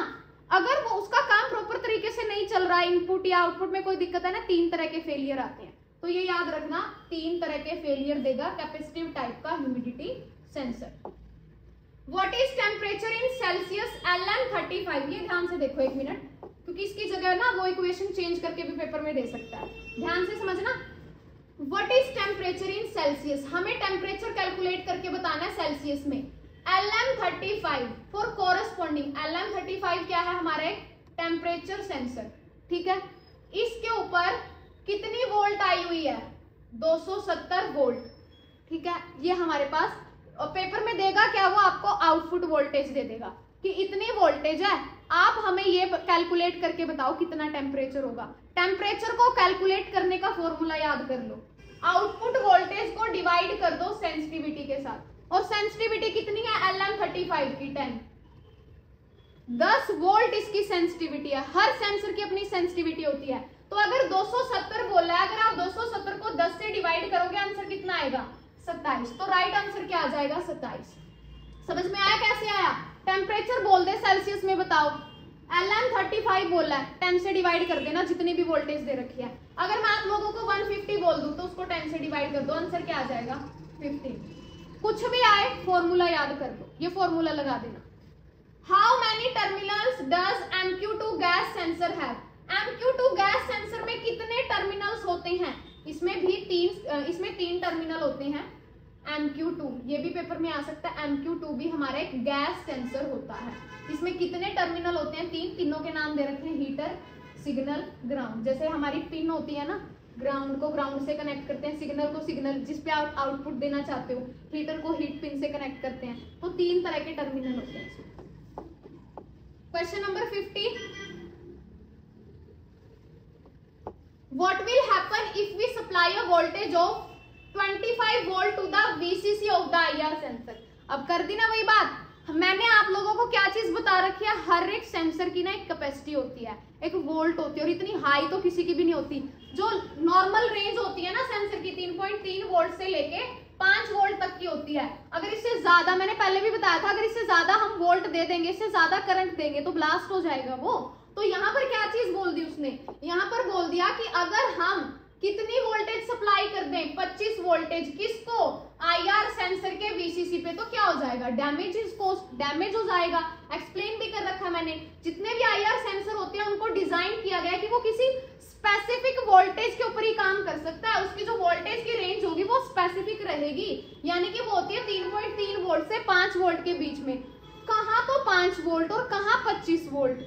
अगर वो उसका काम प्रॉपर तरीके से नहीं चल रहा है, इनपुट या आउटपुट में कोई दिक्कत है ना, 3 तरह के फेलियर आते हैं। तो ये याद रखना, 3 तरह के फेलियर देगा कैपेसिटिव टाइप का humidity sensor. What is temperature in Celsius LM35? ये ध्यान से देखो 1 मिनट, क्योंकि इसकी जगह ना वो इक्वेशन चेंज करके भी पेपर में दे सकता है, ध्यान से समझना। What is temperature in Celsius? हमें टेम्परेचर कैलकुलेट करके बताना है सेल्सियस में। LM35 फॉर कोरस्पॉन्डिंग, LM35 क्या है? हमारा एक टेम्परेचर सेंसर, ठीक है। इसके ऊपर कितनी वोल्ट आई हुई है, 270 वोल्ट। ठीक है, ये हमारे पास पेपर में देगा क्या, वो आपको आउटपुट वोल्टेज दे देगा कि इतनी वोल्टेज है। आप हमें ये कैलकुलेट करके बताओ कितना टेम्परेचर होगा। टेम्परेचर को कैलकुलेट करने का फॉर्मूला याद कर लो, आउटपुट वोल्टेज को डिवाइड कर दो सेंसिटिविटी के साथ, और सेंसिटिविटी कितनी है, LM35 की 10 वोल्ट इसकी सेंसिटिविटी है। हर सेंसर की अपनी सेंसिटिविटी होती है। तो अगर 270 बोला है, अगर आप 270 को 10 से डिवाइड करोगे आंसर कितना आएगा, 27। तो राइट आंसर क्या आ जाएगा, 27। समझ में आया कैसे आया। टेम्परेचर बोल दे सेल्सियस में बताओ, LM35 बोला है, 10 से डिवाइड कर देना जितनी भी वोल्टेज दे रखी है। अगर मैं आप लोगों को 150 बोल दूं तो उसको 10 से डिवाइड कर दो, आंसर क्या आ जाएगा, 15। कुछ भी आए फॉर्मूला याद कर दो, ये फॉर्मूला लगा देना। How many terminals does MQ2 gas sensor have. MQ2 gas sensor में कितने टर्मिनल्स होते हैं, इसमें तीन टर्मिनल होते हैं। MQ2 ये भी पेपर में आ सकता है, MQ2 भी हमारा एक गैस सेंसर होता है। इसमें कितने टर्मिनल होते हैं, तीनों के नाम दे रखे हैं, हीटर, सिग्नल, ग्राउंड। जैसे हमारी पिन होती है ना, ग्राउंड को ग्राउंड से कनेक्ट करते हैं, सिग्नल को सिग्नल जिस पे आप आउटपुट देना चाहते हो, हीटर को हीट पिन से कनेक्ट करते हैं। तो 3 तरह के टर्मिनल होते हैं इसमें। Question number 50, what will happen if we supply a voltage of 25 volt to the VCC of the IR sensor. अब कर दी ना वही बात, मैंने आप लोगों को क्या चीज बता रखी है, हर एक सेंसर की ना एक कैपेसिटी होती है, एक वोल्ट होती है, और इतनी हाई तो किसी की भी नहीं होती। जो नॉर्मल रेंज होती है ना सेंसर की 3.3 वोल्ट से लेके 5 वोल्ट तक की होती है। अगर इससे ज्यादा, मैंने पहले भी बताया था, अगर इससे ज्यादा हम वोल्ट दे देंगे, इससे ज्यादा करंट देंगे तो ब्लास्ट हो जाएगा वो। तो यहाँ पर क्या चीज बोल दी उसने, यहाँ पर बोल दिया कि अगर हम कितनी वोल्टेज सप्लाई कर दें, 25 वोल्टेज, किसको, IR सेंसर के VCC पे, तो क्या हो जाएगा, डैमेज हो जाएगा। एक्सप्लेन भी कर रखा मैंने, जितने भी IR सेंसर होते हैं उनको डिजाइन किया गया है कि वो किसी स्पेसिफिक वोल्टेज के ऊपर ही काम कर सकता है, उसकी जो वोल्टेज की रेंज होगी वो स्पेसिफिक रहेगी, यानी कि वो होती है 3.3 वोल्ट से 5 वोल्ट के बीच में। कहाँ तो 5 वोल्ट और कहाँ 25 वोल्ट,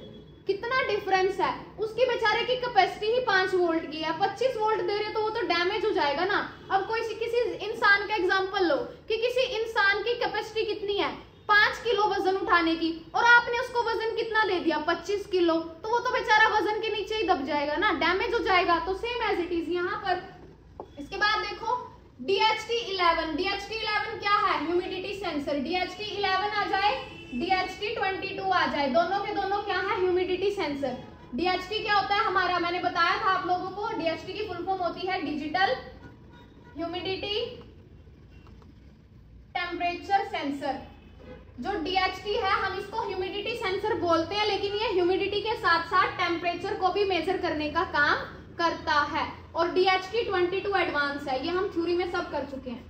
कितना डिफरेंस है। उसकी बेचारे की कैपेसिटी ही 5 वोल्ट की है, 25 वोल्ट दे रहे तो वो तो डैमेज हो जाएगा ना। अब किसी इंसान का एग्जांपल लो कि किसी इंसान की कैपेसिटी कितनी है, 5 किलो वजन उठाने की, और आपने उसको वजन कितना दे दिया, 25 किलो, तो वो तो बेचारा वजन के नीचे ही दब जाएगा ना, डैमेज हो जाएगा। तो सेम एज इट इज यहाँ पर। इसके बाद देखो DHT11 क्या है, ह्यूमिडिटी सेंसर। DHT11 आ जाए, DHT22 आ जाए, दोनों के दोनों क्या है, ह्यूमिडिटी सेंसर। DHT क्या होता है हमारा, मैंने बताया था आप लोगों को, DHT की फुल फॉर्म होती है डिजिटल ह्यूमिडिटी टेम्परेचर सेंसर। जो DHT है हम इसको ह्यूमिडिटी सेंसर बोलते हैं, लेकिन ये ह्यूमिडिटी के साथ साथ टेम्परेचर को भी मेजर करने का काम करता है। और DHT22 एडवांस है, ये हम थ्योरी में सब कर चुके हैं।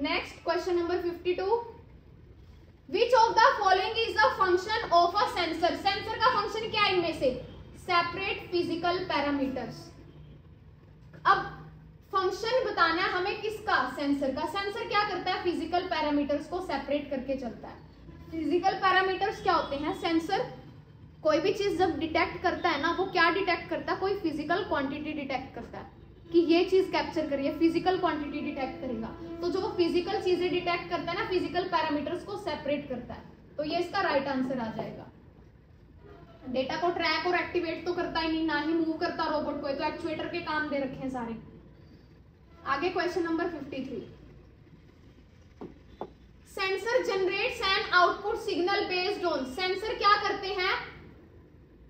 Next question number 52, Which of the following is the function of a sensor? Sensor का फंक्शन क्या है इनमें से, सेपरेट फिजिकल पैरामीटर्स। अब फंक्शन बताना है हमें किसका, सेंसर का। सेंसर क्या करता है, फिजिकल पैरामीटर्स को सेपरेट करके चलता है। फिजिकल पैरामीटर्स क्या होते हैं, सेंसर कोई भी चीज जब डिटेक्ट करता है ना, वो क्या डिटेक्ट करता है, कोई फिजिकल क्वांटिटी डिटेक्ट करता है कि ये चीज कैप्चर करिए, फिजिकल क्वांटिटी डिटेक्ट करेगा। तो जो वो फिजिकल चीजें डिटेक्ट करता है ना, फिजिकल पैरामीटर्स को सेपरेट करता है। तो ये इसका राइट आंसर आ जाएगा। डेटा को ट्रैक और एक्टिवेट तो करता ही नहीं, ना ही मूव करता रोबोट को, तो एक्चुएटर के काम दे रखे हैं सारे। आगे question number 53, sensor generates an output signal based on. Sensor क्या करते हैं,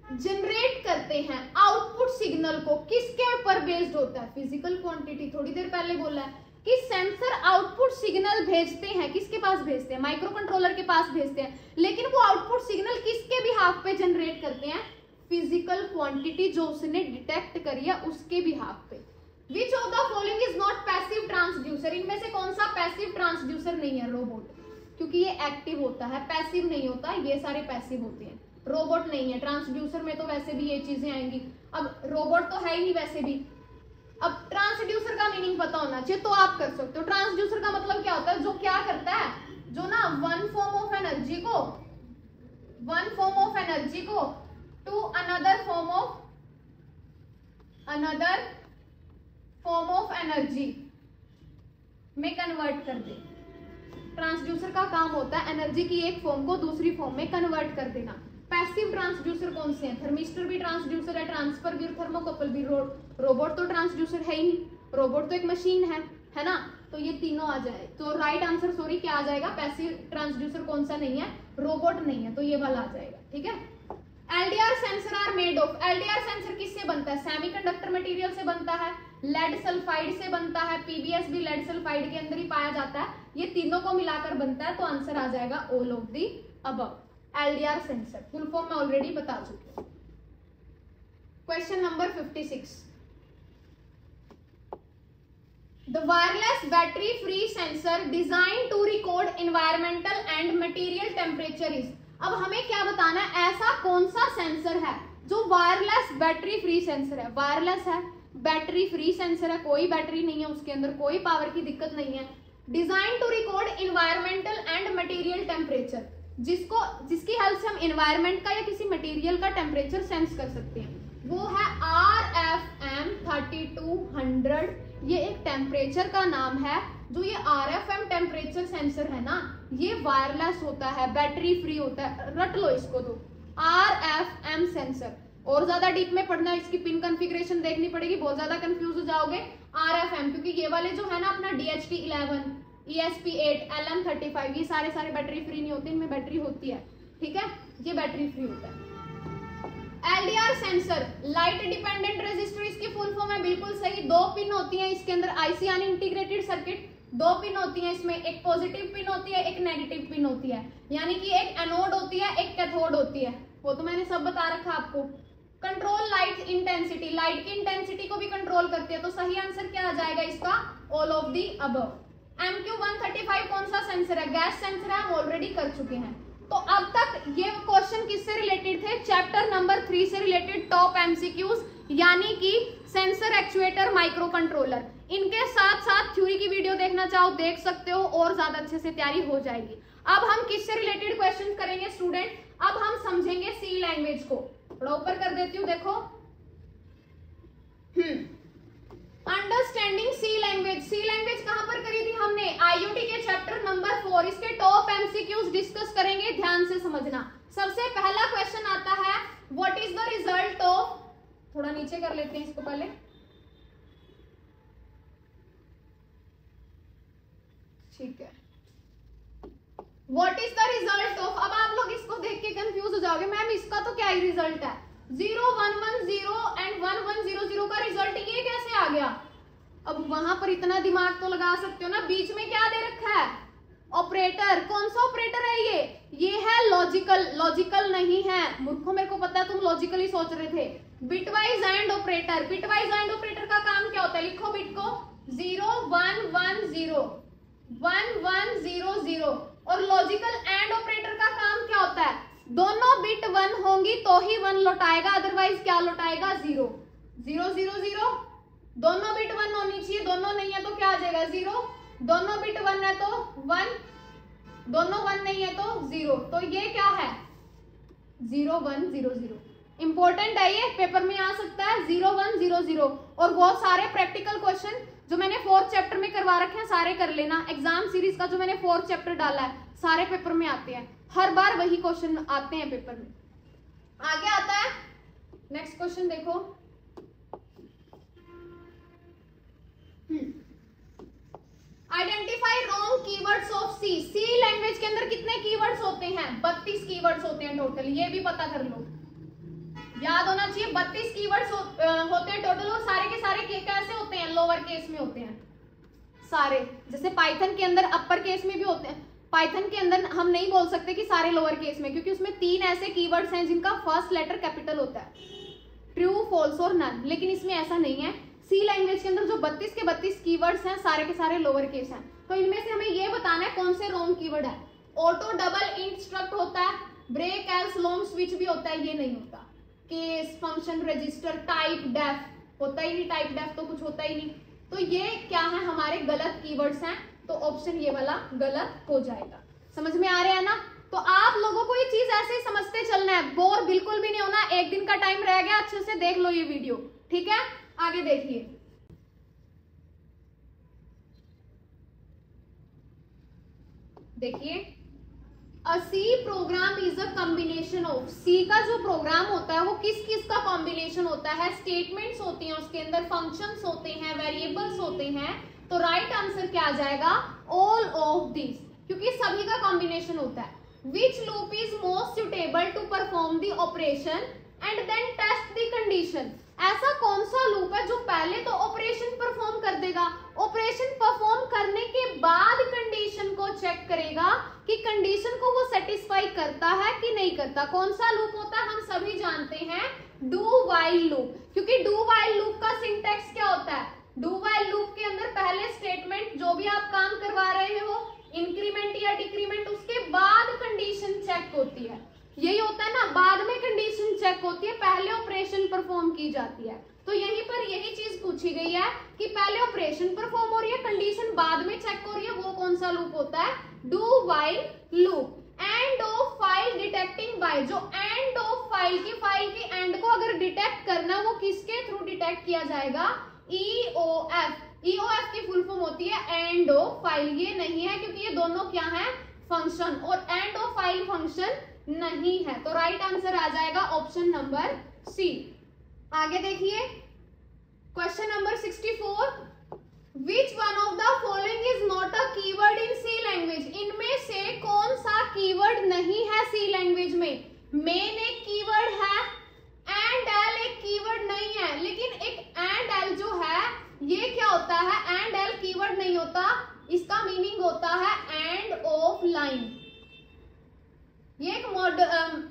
जनरेट करते हैं आउटपुट सिग्नल को, किसके ऊपर बेस्ड होता है, फिजिकल क्वांटिटी। थोड़ी देर पहले बोला है कि सेंसर आउटपुट सिग्नल भेजते हैं, किसके पास भेजते हैं, माइक्रो कंट्रोलर के पास भेजते हैं, लेकिन वो आउटपुट सिग्नल किसके बिहाफ पे जनरेट करते हैं, फिजिकल क्वांटिटी जो उसने डिटेक्ट करी है उसके बिहाफ पे। विच of the following is not passive transducer. इनमें से कौन सा पैसिव ट्रांसड्यूसर नहीं है, रोबोट, क्योंकि ये एक्टिव होता है, पैसिव नहीं होता, ये सारे पैसिव होते हैं, रोबोट नहीं है। ट्रांसड्यूसर में तो वैसे भी ये चीजें आएंगी, अब रोबोट तो है ही नहीं वैसे भी। अब ट्रांसड्यूसर का मीनिंग पता होना चाहिए तो आप कर सकते हो। ट्रांसड्यूसर का मतलब क्या होता है, जो क्या करता है, जो ना वन फॉर्म ऑफ एनर्जी को to another another form of energy में कन्वर्ट कर दे। ट्रांसड्यूसर का काम होता है एनर्जी की एक फॉर्म को दूसरी फॉर्म में कन्वर्ट कर देना। पैसिव ट्रांसड्यूसर कौन से हैं? थर्मिस्टर भी ट्रांसड्यूसर है, ट्रांसफर भी और थर्मोकपल भी। रोबोट तो ट्रांसड्यूसर है ही नहीं, रोबोट तो एक मशीन है ना। तो ये तीनों आ जाए तो राइट आंसर सॉरी क्या आ जाएगा? पैसिव ट्रांसड्यूसर कौन सा नहीं है? रोबोट नहीं है, तो ये वाला आ जाएगा। ठीक है। LDR sensor are made of. LDR sensor किससे बनता है? सेमीकंडक्टर मटेरियल से बनता है, लेड सल्फाइड से बनता है, पीबीएस भी लेड सल्फाइड के अंदर ही पाया जाता है। ये तीनों को मिलाकर बनता है, तो आंसर आ जाएगा all of the above. LDR sensor full form मैं ऑलरेडी बता चुकी हूं। Question number 56, the wireless battery free sensor design to record environmental and material temperature is. अब हमें क्या बताना है, ऐसा कौन सा सेंसर है जो वायरलेस बैटरी फ्री सेंसर है? वायरलेस है, बैटरी फ्री सेंसर है, कोई बैटरी नहीं है उसके अंदर, कोई पावर की दिक्कत नहीं है। Design to record environmental and material temperature, जिसकी हेल्प से हम एनवायरमेंट का या किसी मटेरियल का टेम्परेचर सेंस कर सकते हैं, वो है RFM 3200। ये एक टेम्परेचर का नाम है। जो ये RFM टेम्परेचर सेंसर है ना, ये वायरलेस होता है, बैटरी फ्री होता है। रट लो इसको तो, RFM सेंसर। और ज्यादा डीप में पढ़ना, इसकी पिन कॉन्फ़िगरेशन देखनी पड़ेगी, बहुत ज्यादा कंफ्यूज हो जाओगे। RFM क्योंकि ये वाले जो है ना अपना DHT11, ESP8, LM35 ये सारे बैटरी फ्री नहीं होते, इनमें बैटरी होती है। ठीक है, ये बैटरी फ्री होता है। LDR sensor light dependent resistor, इसकी फुल फॉर्म है बिल्कुल सही। 2 पिन होती हैं इसके अंदर, आईसी यानी इंटीग्रेटेड सर्किट। 2 पिन होती हैं इसमें, एक पॉजिटिव पिन होती है, एक नेगेटिव पिन होती है, यानी कि एक एनोड होती है, एक कैथोड होती है। वो तो मैंने सब बता रखा आपको। कंट्रोल लाइट इंटेंसिटी, लाइट की इंटेंसिटी को भी कंट्रोल करती है। तो सही आंसर क्या आ जाएगा इसका? All of the above. MQ135 कौन सा सेंसर है? गैस सेंसर है, हम ऑलरेडी कर चुके हैं। तो अब तक ये क्वेश्चन किससे रिलेटेड थे? चैप्टर नंबर 3 से रिलेटेड टॉप एमसीक्यूज, यानी कि सेंसर, एक्चुएटर, माइक्रो कंट्रोलर। इनके साथ साथ थ्योरी की वीडियो देखना चाहो देख सकते हो, और ज्यादा अच्छे से तैयारी हो जाएगी। अब हम किससे रिलेटेड क्वेश्चन करेंगे स्टूडेंट? अब हम समझेंगे सी लैंग्वेज को। थोड़ा ऊपर कर देती हूँ, देखो। अंडरस्टैंडिंग सी लैंग्वेज। सी लैंग्वेज कहां पर करी थी हमने? आईओटी के चैप्टर नंबर 4। इसके टॉप एमसीक्यूज डिस्कस करेंगे, ध्यान से समझना। सबसे पहला क्वेश्चन आता है, what is the result of, थोड़ा नीचे कर लेते हैं इसको पहले। ठीक है, what is the result of. अब आप लोग इसको देख के कंफ्यूज हो जाओगे, मैम इसका तो क्या ही रिजल्ट है? 0110 एंड 1100 का रिजल्ट ये कैसे आ गया? अब वहां पर इतना दिमाग तो लगा सकते हो ना। बीच में क्या दे रखा है? ऑपरेटर। कौन सा ऑपरेटर है ये है लॉजिकल। लॉजिकल नहीं है मूर्खों, मेरे को पता है तुम लॉजिकल ही सोच रहे थे। Bitwise and operator. Bitwise and operator का काम क्या होता है? लिखो बिट को, 0110 1100। और लॉजिकल एंड ऑपरेटर का काम क्या होता है? दोनों बिट 1 होंगी तो ही 1 लौटाएगा, अदरवाइज क्या लौटाएगा? 0 0 0 0। दोनों बिट 1 होनी चाहिए, दोनों नहीं है तो क्या आ जाएगा? 0। दोनों बिट 1 है तो 1, दोनों 1 नहीं है तो 0। तो ये क्या है? 0 1 0 0। इंपॉर्टेंट है ये, पेपर में आ सकता है। 0 1 0 0। और बहुत सारे प्रैक्टिकल क्वेश्चन जो मैंने 4th चैप्टर में करवा रखे हैं सारे कर लेना। एग्जाम सीरीज का जो मैंने 4th चैप्टर डाला है सारे पेपर में आते हैं, हर बार वही क्वेश्चन आते हैं पेपर में। आगे आता है नेक्स्ट क्वेश्चन, देखो। Identify wrong keywords of C. C language के अंदर कितने कीवर्ड्स होते हैं? 32 कीवर्ड्स होते हैं टोटल, ये भी पता कर लो, याद होना चाहिए। 32 कीवर्ड्स होते हैं टोटल, और सारे के सारे कैसे होते हैं? लोअर केस में होते हैं सारे। जैसे पाइथन के अंदर अपर केस में भी होते हैं, पाइथन के अंदर हम नहीं बोल सकते कि सारे लोअर केस में, क्योंकि उसमें 3 ऐसे कीवर्ड्स हैं जिनका फर्स्ट लेटर कैपिटल होता है, ट्रू, फॉल्स और नन। लेकिन इसमें ऐसा नहीं है। सी लैंग्वेज के अंदर जो 32 के 32 कीवर्ड्स हैं सारे के सारे लोअर केस हैं। तो इनमें से हमें ये बताना है कौन से रॉन्ग कीवर्ड है। ऑटो डबल इंस्ट्रक्ट होता है, ब्रेक, एल्स, लॉन्ग स्विच भी होता है, ये नहीं होता। Case, function, register, typedef होता ही नहीं, टाइप डेफ तो कुछ होता ही नहीं। तो ये क्या है? हमारे गलत कीवर्ड्स हैं, तो ऑप्शन ये वाला गलत हो जाएगा। समझ में आ रहा है ना? तो आप लोगों को ये चीज ऐसे ही समझते चलना है, बोर बिल्कुल भी नहीं होना। एक दिन का टाइम रह गया, अच्छे से देख लो ये वीडियो, ठीक है? आगे देखिए, C program is a combination of, C का जो प्रोग्राम होता है वो किस किस का कॉम्बिनेशन होता है, स्टेटमेंट्स होती हैं उसके अंदर, फंक्शंस होते हैं, वेरिएबल्स होते हैं। तो राइट आंसर क्या आ जाएगा, ऑल ऑफ दिस, क्योंकि सभी का कॉम्बिनेशन होता है। Which loop is most suitable to perform the operation and then test the condition, ऐसा कौन सा लूप है जो पहले तो ऑपरेशन परफॉर्म कर देगा, ऑपरेशन परफॉर्म करने के बाद कंडीशन को चेक करेगा कि कंडीशन को वो सेटिस्फाई करता है कि नहीं करता। कौन सा लूप होता है, हम सभी जानते हैं डू वाइल लूप, क्योंकि डू वाइल लूप का सिंटैक्स क्या होता है, डू वाइल लूप के अंदर पहले स्टेटमेंट जो भी आप काम करवा रहे हो, इंक्रीमेंट या डिक्रीमेंट, उसके बाद कंडीशन चेक होती है। यही होता है ना, बाद में कंडीशन चेक होती है, पहले ऑपरेशन परफॉर्म की जाती है। तो यहीं पर यही चीज पूछी गई है कि पहले ऑपरेशन परफॉर्म हो रही है, कंडीशन बाद में चेक हो रही है, वो कौन सा लूप होता है, do while loop. End of file detecting by, जो एंड ऑफ फाइल के एंड को अगर डिटेक्ट करना, वो किसके थ्रू डिटेक्ट किया जाएगा, EOF। EOF की फुल फॉर्म होती है एंड ऑफ फाइल, ये नहीं है क्योंकि ये दोनों क्या है, फंक्शन, और एंड ऑफ फाइल फंक्शन नहीं है। तो राइट आंसर आ जाएगा ऑप्शन नंबर सी। आगे देखिए, question number 64, which one of the following is not a keyword in C language, इनमें से कौन सा कीवर्ड नहीं है सी लैंग्वेज में। मेन एक कीवर्ड है, एंड एल एक कीवर्ड नहीं है, लेकिन एक एंड एल जो है ये क्या होता है, एंड एल कीवर्ड नहीं होता, इसका मीनिंग होता है एंड ऑफ लाइन। ये एक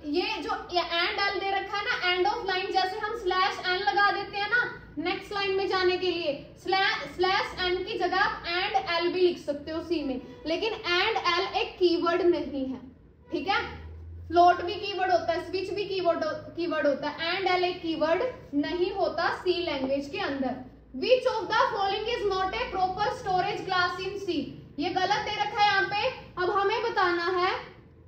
ये जो एंड एल दे रखा है ना, एंड ऑफ लाइन, जैसे हम स्लैश एन लगा देते हैं ना नेक्स्ट लाइन में जाने के लिए, स्लैश एन की जगह आप एंड एल भी लिख सकते हो सी में, लेकिन एंड एल एक कीवर्ड नहीं है, ठीक है। फ्लोट भी कीवर्ड होता है, स्विच भी कीवर्ड होता है, एंड एल एक कीवर्ड नहीं होता सी लैंग्वेज के अंदर। Which of the following is not a proper storage class in C, ये गलत दे रखा है यहाँ पे। अब हमें बताना है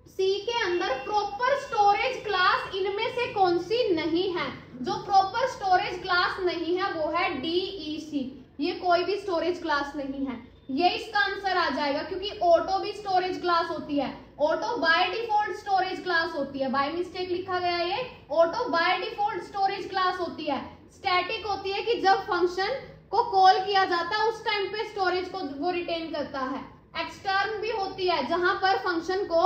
सी के अंदर प्रॉपर स्टोरेज क्लास इनमें से कौन सी नहीं है। जो प्रॉपर स्टोरेज क्लास नहीं है वो है DEC, ये कोई भी स्टोरेज क्लास नहीं है, ये इसका आंसर आ जाएगा, क्योंकि ऑटो भी स्टोरेज क्लास होती है, auto by default storage class होती है, बाय मिस्टेक लिखा गया ये, auto by default storage class होती है। स्टैटिक होती है कि जब फंक्शन को कॉल किया जाता है उस टाइम पे स्टोरेज को वो रिटेन करता है। एक्सटर्न भी होती है, जहां पर फंक्शन को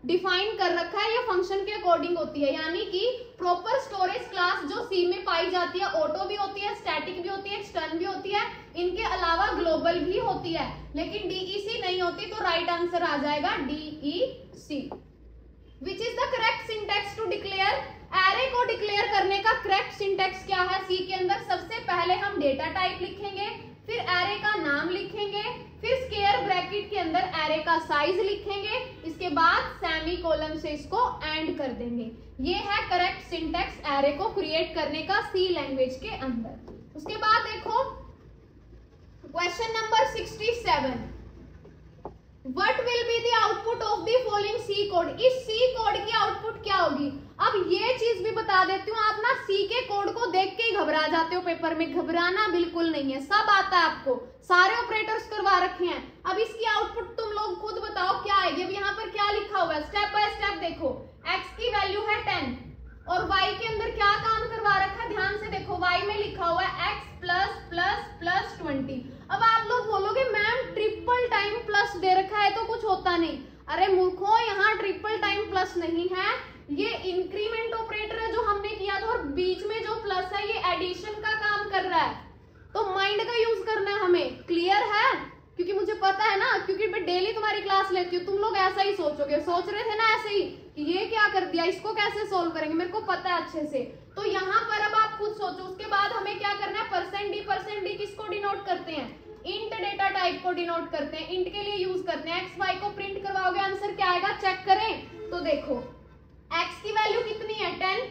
डिफाइन कर रखा है, ये फंक्शन के अकॉर्डिंग होती है, यानी कि प्रॉपर स्टोरेज क्लास जो सी में पाई जाती है, ऑटो भी होती है, स्टैटिक भी होती है, एक्सटर्न भी होती है, इनके अलावा ग्लोबल भी होती है, लेकिन DEC नहीं होती। तो राइट आंसर आ जाएगा DEC। Which is the correct syntax to declare, array को डिक्लेयर करने का करेक्ट सिंटैक्स क्या है सी के अंदर। सबसे पहले हम डेटा टाइप लिखेंगे, फिर एरे का नाम लिखेंगे, फिर स्क्वायर ब्रैकेट के अंदर एरे का साइज लिखेंगे, इसके बाद सेमीकोलन से इसको एंड कर देंगे। ये है करेक्ट सिंटैक्स एरे को क्रिएट करने का सी लैंग्वेज के अंदर। उसके बाद देखो question number 67, what will be the output of the following C code, इस सी कोड की आउटपुट क्या होगी। अब ये चीज भी बता देती हूँ, आप ना सी के कोड को देख के ही घबरा जाते हो पेपर में, घबराना बिल्कुल नहीं है, सब आता है आपको, सारे ऑपरेटर्स करवा रखे हैं। अब इसकी आउटपुट तुम लोग खुद बताओ क्या आएगी। अब यहाँ पर क्या लिखा हुआ है, स्टेप बाय स्टेप देखो, x की वैल्यू है 10 और y के अंदर क्या काम करवा रखा है, ध्यान से देखो, y में लिखा हुआ है x प्लस प्लस प्लस 20। अब आप लोग बोलोगे मैम ट्रिपल टाइम प्लस दे रखा है तो कुछ होता नहीं। अरे मूर्खों, यहाँ ट्रिपल टाइम प्लस नहीं है, ये इंक्रीमेंट ऑपरेटर है जो हमने किया था, और बीच में जो प्लस है ये एडिशन का काम कर रहा है, तो माइंड का यूज करना है हमें। क्लियर है, क्योंकि मुझे पता है ना, क्योंकि मैं डेली तुम्हारी क्लास लेती हूँ, तुम लोग ऐसा ही सोचोगे, सोच रहे थे ना ऐसे ही कि ये क्या कर दिया, इसको कैसे सोल्व करेंगे, मेरे को पता है अच्छे से। तो यहाँ पर अब आप खुद सोचो। उसके बाद हमें क्या करना है, परसेंट डी किसको डिनोट करते हैं, इंट डेटा टाइप को डिनोट करते हैं, इंट के लिए यूज करते हैं। एक्स वाई को प्रिंट करवाओगे, आंसर क्या आएगा चेक करें। तो देखो एक्स की वैल्यू कितनी है 10,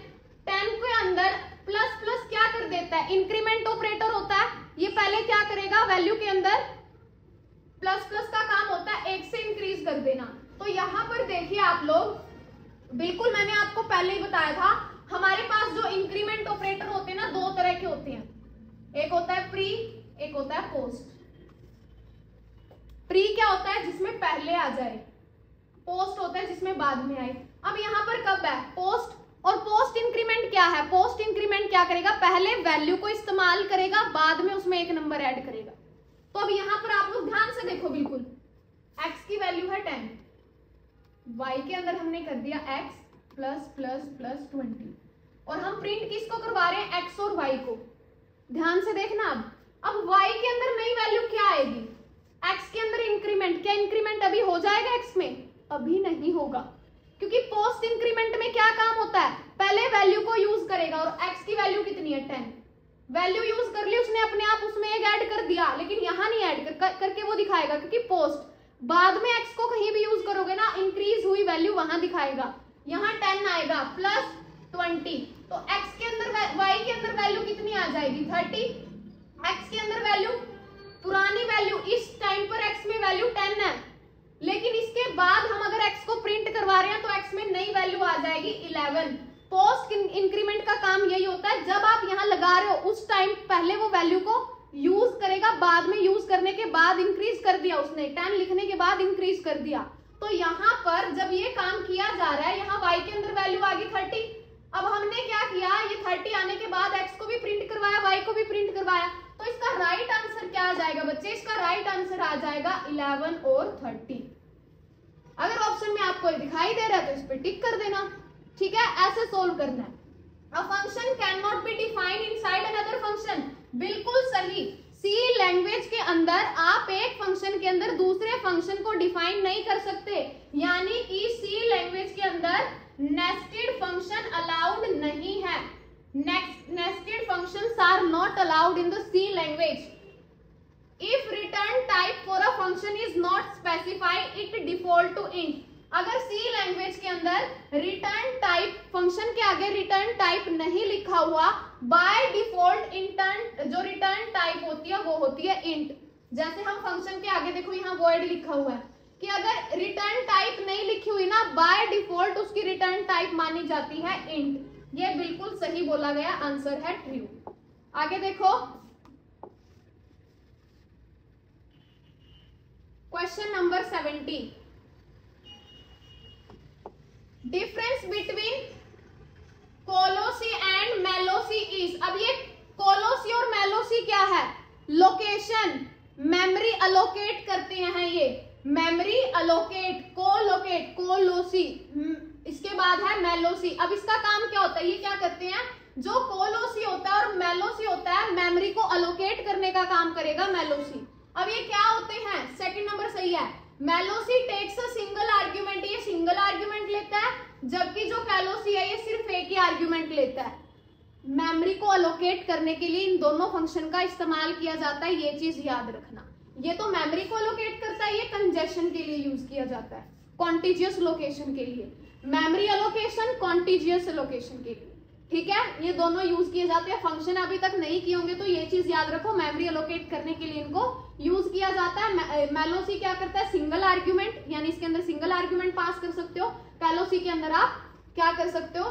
10 के अंदर प्लस प्लस क्या कर देता है, इंक्रीमेंट ऑपरेटर होता है, ये पहले क्या करेगा, वैल्यू के अंदर प्लस प्लस का काम होता है 1 से इंक्रीज कर देना। तो यहाँ पर देखिए आप लोग, बिल्कुल मैंने आपको पहले ही बताया था, हमारे पास जो इंक्रीमेंट ऑपरेटर होते हैं ना, दो तरह के होते हैं, एक पोस्ट। प्री क्या होता है, जिसमें पहले आ जाए, पोस्ट होता है जिसमें बाद में आए। अब यहाँ पर कब है, पोस्ट। और पोस्ट इंक्रीमेंट क्या है, पोस्ट इंक्रीमेंट क्या करेगा, पहले वैल्यू को इस्तेमाल करेगा, बाद में उसमें एक नंबर ऐड करेगा। तो अब यहाँ पर आप लोग ध्यान से देखो, बिल्कुल x की वैल्यू है 10, y के अंदर हमने कर दिया x प्लस प्लस प्लस 20, और हम प्रिंट किसको करवा रहे हैं, x और y को। ध्यान से देखना, अब y के अंदर नई वैल्यू क्या आएगी, x के अंदर इंक्रीमेंट। क्या इंक्रीमेंट अभी हो जाएगा x में, अभी नहीं होगा, क्योंकि पोस्ट इंक्रीमेंट में क्या काम होता है, पहले वैल्यू को यूज करेगा, और x की वैल्यू कितनी है 10, वैल्यू यूज कर ली उसने, अपने आप उसमें एक ऐड कर दिया, लेकिन यहाँ नहीं ऐड करके वो दिखाएगा, क्योंकि पोस्ट बाद में x को कहीं भी यूज करोगे ना, इंक्रीज हुई वैल्यू वहां दिखाएगा। यहाँ 10 आएगा प्लस 20, तो x के अंदर y के अंदर वैल्यू कितनी आ जाएगी 30, x के अंदर वैल्यू पुरानी वैल्यू, इस टाइम पर x में वैल्यू 10 है, लेकिन इसके बाद हम अगर x को प्रिंट करवा रहे हैं तो x में नई वैल्यू आ जाएगी 11। पोस्ट इंक्रीमेंट का काम यही होता है, जब आप यहाँ लगा रहे हो उस टाइम पहले वो वैल्यू को यूज करेगा, बाद में यूज करने के बाद इंक्रीज कर दिया उसने, 10 लिखने के बाद इंक्रीज कर दिया। तो यहाँ पर जब ये काम किया जा रहा है, यहाँ y के अंदर वैल्यू आ गई 30, अब हमने क्या किया, ये 30 आने के बाद x को भी प्रिंट करवाया, y को भी प्रिंट करवाया, तो इसका राइट आंसर क्या आ जाएगा बच्चे, इसका राइट आंसर आ जाएगा 11 और 30। अगर ऑप्शन में आपको दिखाई दे रहा है तो इस पर टिक कर देना, ठीक है, ऐसे सोल्व करना है। A function can not be defined inside another function, बिल्कुल सही। सी लैंग्वेज के अंदर आप एक फंक्शन के अंदर दूसरे फंक्शन को डिफाइन नहीं कर सकते, यानी कि सी लैंग्वेज के अंदर नेस्टेड फंक्शन अलाउड नहीं है। Nested functions are not allowed in the C language. If return type for a function is not specified, it default to int। अगर C लैंग्वेज के अंदर रिटर्न टाइप, फंक्शन के आगे return type नहीं लिखा हुआ, बाय डिफॉल्ट जो return type होती है वो होती है इंट। जैसे हम फंक्शन के आगे देखो यहाँ void लिखा हुआ है, कि अगर रिटर्न टाइप नहीं लिखी हुई ना, बाय डिफॉल्ट उसकी रिटर्न टाइप मानी जाती है इंट। ये बिल्कुल सही बोला गया, आंसर है ट्रू। आगे देखो question number 70, difference between calloc and malloc is. अब ये कोलोसी और मेलोसी क्या है, लोकेशन, मेमोरी अलोकेट करते हैं, ये मेमोरी अलोकेट, कोलोकेट, कोलोसी, इसके बाद है मेलोसी। अब इसका काम क्या होता है, ये क्या करते हैं, जो कोलोसी होता है और मेलोसी होता है, मेमोरी को अलोकेट करने का काम करेगा मेलोसी। अब ये क्या होते हैं, सेकंड नंबर सही है, मेलोसी टेक्स अ सिंगल आर्ग्यूमेंट, ये सिंगल आर्ग्यूमेंट लेता है, जबकि जो कैलोसी है ये सिर्फ एक ही आर्ग्यूमेंट लेता है। मेमोरी को अलोकेट करने के लिए इन दोनों फंक्शन का इस्तेमाल किया जाता है, ये चीज याद रखना। ये तो मेमोरी को अलोकेट करता है, ये कंजेशन के लिए यूज किया जाता है, कॉन्टिजियस लोकेशन के लिए, मेमोरी अलोकेशन कॉन्टिजियस लोकेशन के लिए, ठीक है, ये दोनों यूज किए जाते हैं। फंक्शन अभी तक नहीं किए होंगे तो ये चीज याद रखो, मेमोरी अलोकेट करने के लिए इनको यूज किया जाता है। मेलोसी क्या करता है, सिंगल आर्ग्यूमेंट, यानी इसके अंदर सिंगल आर्ग्यूमेंट पास कर सकते हो। कैलोसी के अंदर आप क्या कर सकते हो,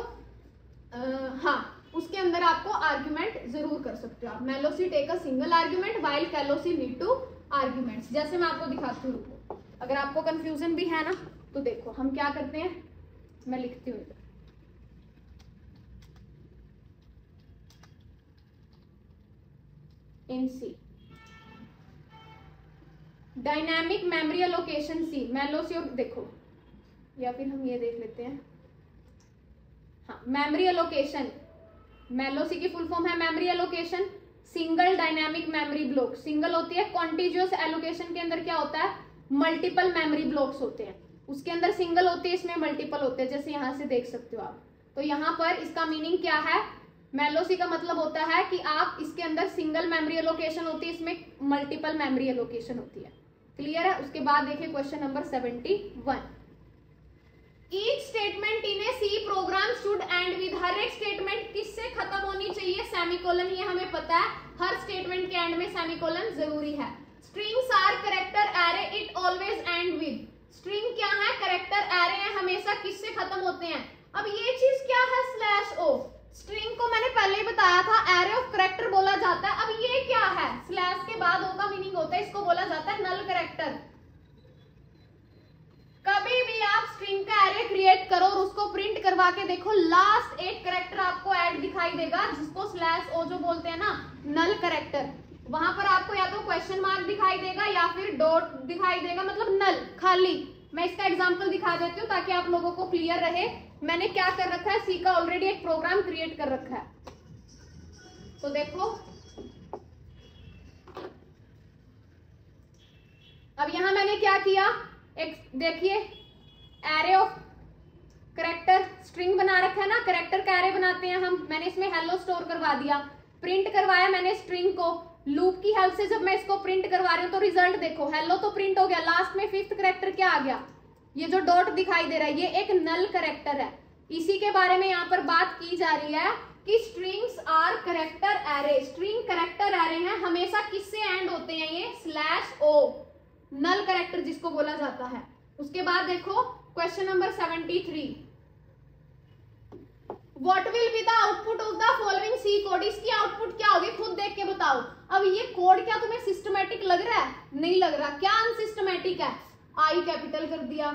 हाँ, उसके अंदर आपको आर्ग्यूमेंट जरूर कर सकते हो आप। Malloc take a single argument while calloc need two arguments. जैसे मैं आपको दिखाती हूँ, अगर आपको कंफ्यूजन भी है ना तो देखो हम क्या करते हैं, मैं लिखती हूँ, इन सी डायनामिक मेमोरी अलोकेशन सी, मेलोसी, और देखो, या फिर हम ये देख लेते हैं, हाँ, मेमोरी अलोकेशन, मेलोसी की फुल फॉर्म है memory allocation, single dynamic memory block. Single होती है, कॉन्टिजियस एलोकेशन के अंदर क्या होता है, मल्टीपल मेमोरी ब्लॉक्स होते हैं, उसके अंदर सिंगल होती है, इसमें मल्टीपल होते हैं, जैसे यहां से देख सकते हो आप। तो यहाँ पर इसका मीनिंग क्या है, मेलोसी का मतलब होता है कि आप इसके अंदर सिंगल मेमोरी एलोकेशन होती है, इसमें मल्टीपल मेमोरी एलोकेशन होती है। क्लियर है। उसके बाद देखिए question number 71, each statement in a C program should end with, हर एक स्टेटमेंट किससे खत्म होनी चाहिए, सेमीकोलन, ये हमें पता है, हर स्टेटमेंट के एंड में सेमीकोलन जरूरी है। Strings are character array, it always end with, string क्या है, कैरेक्टर एरे है, हमेशा किससे खत्म होते हैं। अब ये चीज क्या है, स्लैश ओ, स्ट्रिंग को मैंने पहले ही बताया था एरे ऑफ कैरेक्टर बोला जाता है। अब ये क्या है, स्लैश के बाद ओ का नल कैरेक्टर। कभी भी आप स्ट्रिंग का एरे क्रिएट करो और उसको प्रिंट करवा के देखो, लास्ट एक कैरेक्टर आपको ऐड दिखाई देगा जिसको स्लैश ओ जो बोलते हैं ना, नल कैरेक्टर। वहां पर आपको या तो क्वेश्चन मार्क दिखाई देगा या फिर डॉट दिखाई देगा, मतलब नल, खाली। मैं इसका एग्जांपल दिखा देती हूँ ताकि आप लोगों को क्लियर रहे। मैंने क्या कर रखा है, सी का ऑलरेडी एक प्रोग्राम क्रिएट कर रखा है। तो देखो, अब यहां मैंने क्या किया, एक देखिए एरे ऑफ कैरेक्टर स्ट्रिंग बना रखा है ना, कैरेक्टर का एरे बनाते हैं हम। मैंने इसमें हेलो स्टोर करवा दिया, प्रिंट करवाया मैंने स्ट्रिंग को। लूप की हेल्प से जब मैं इसको प्रिंट करवा रही हूँ तो रिजल्ट देखो, हेलो तो प्रिंट हो गया, लास्ट में फिफ्थ कैरेक्टर क्या आ गया, ये जो डॉट दिखाई दे रहा है, ये एक नल कैरेक्टर है। इसी के बारे में यहाँ पर बात की जा रही है कि strings are character array. String character array हैं, हमेशा किससे एंड होते हैं, ये स्लैश ओ, नल कैरेक्टर जिसको बोला जाता है। उसके बाद देखो question number 73, what will be the output of the following C code. इसकी आउटपुट क्या होगी, खुद देख के बताओ। अब ये कोड क्या तुम्हें सिस्टमैटिक लग रहा है, नहीं लग रहा, क्या अनसिस्टमैटिक है। आई कैपिटल कर दिया,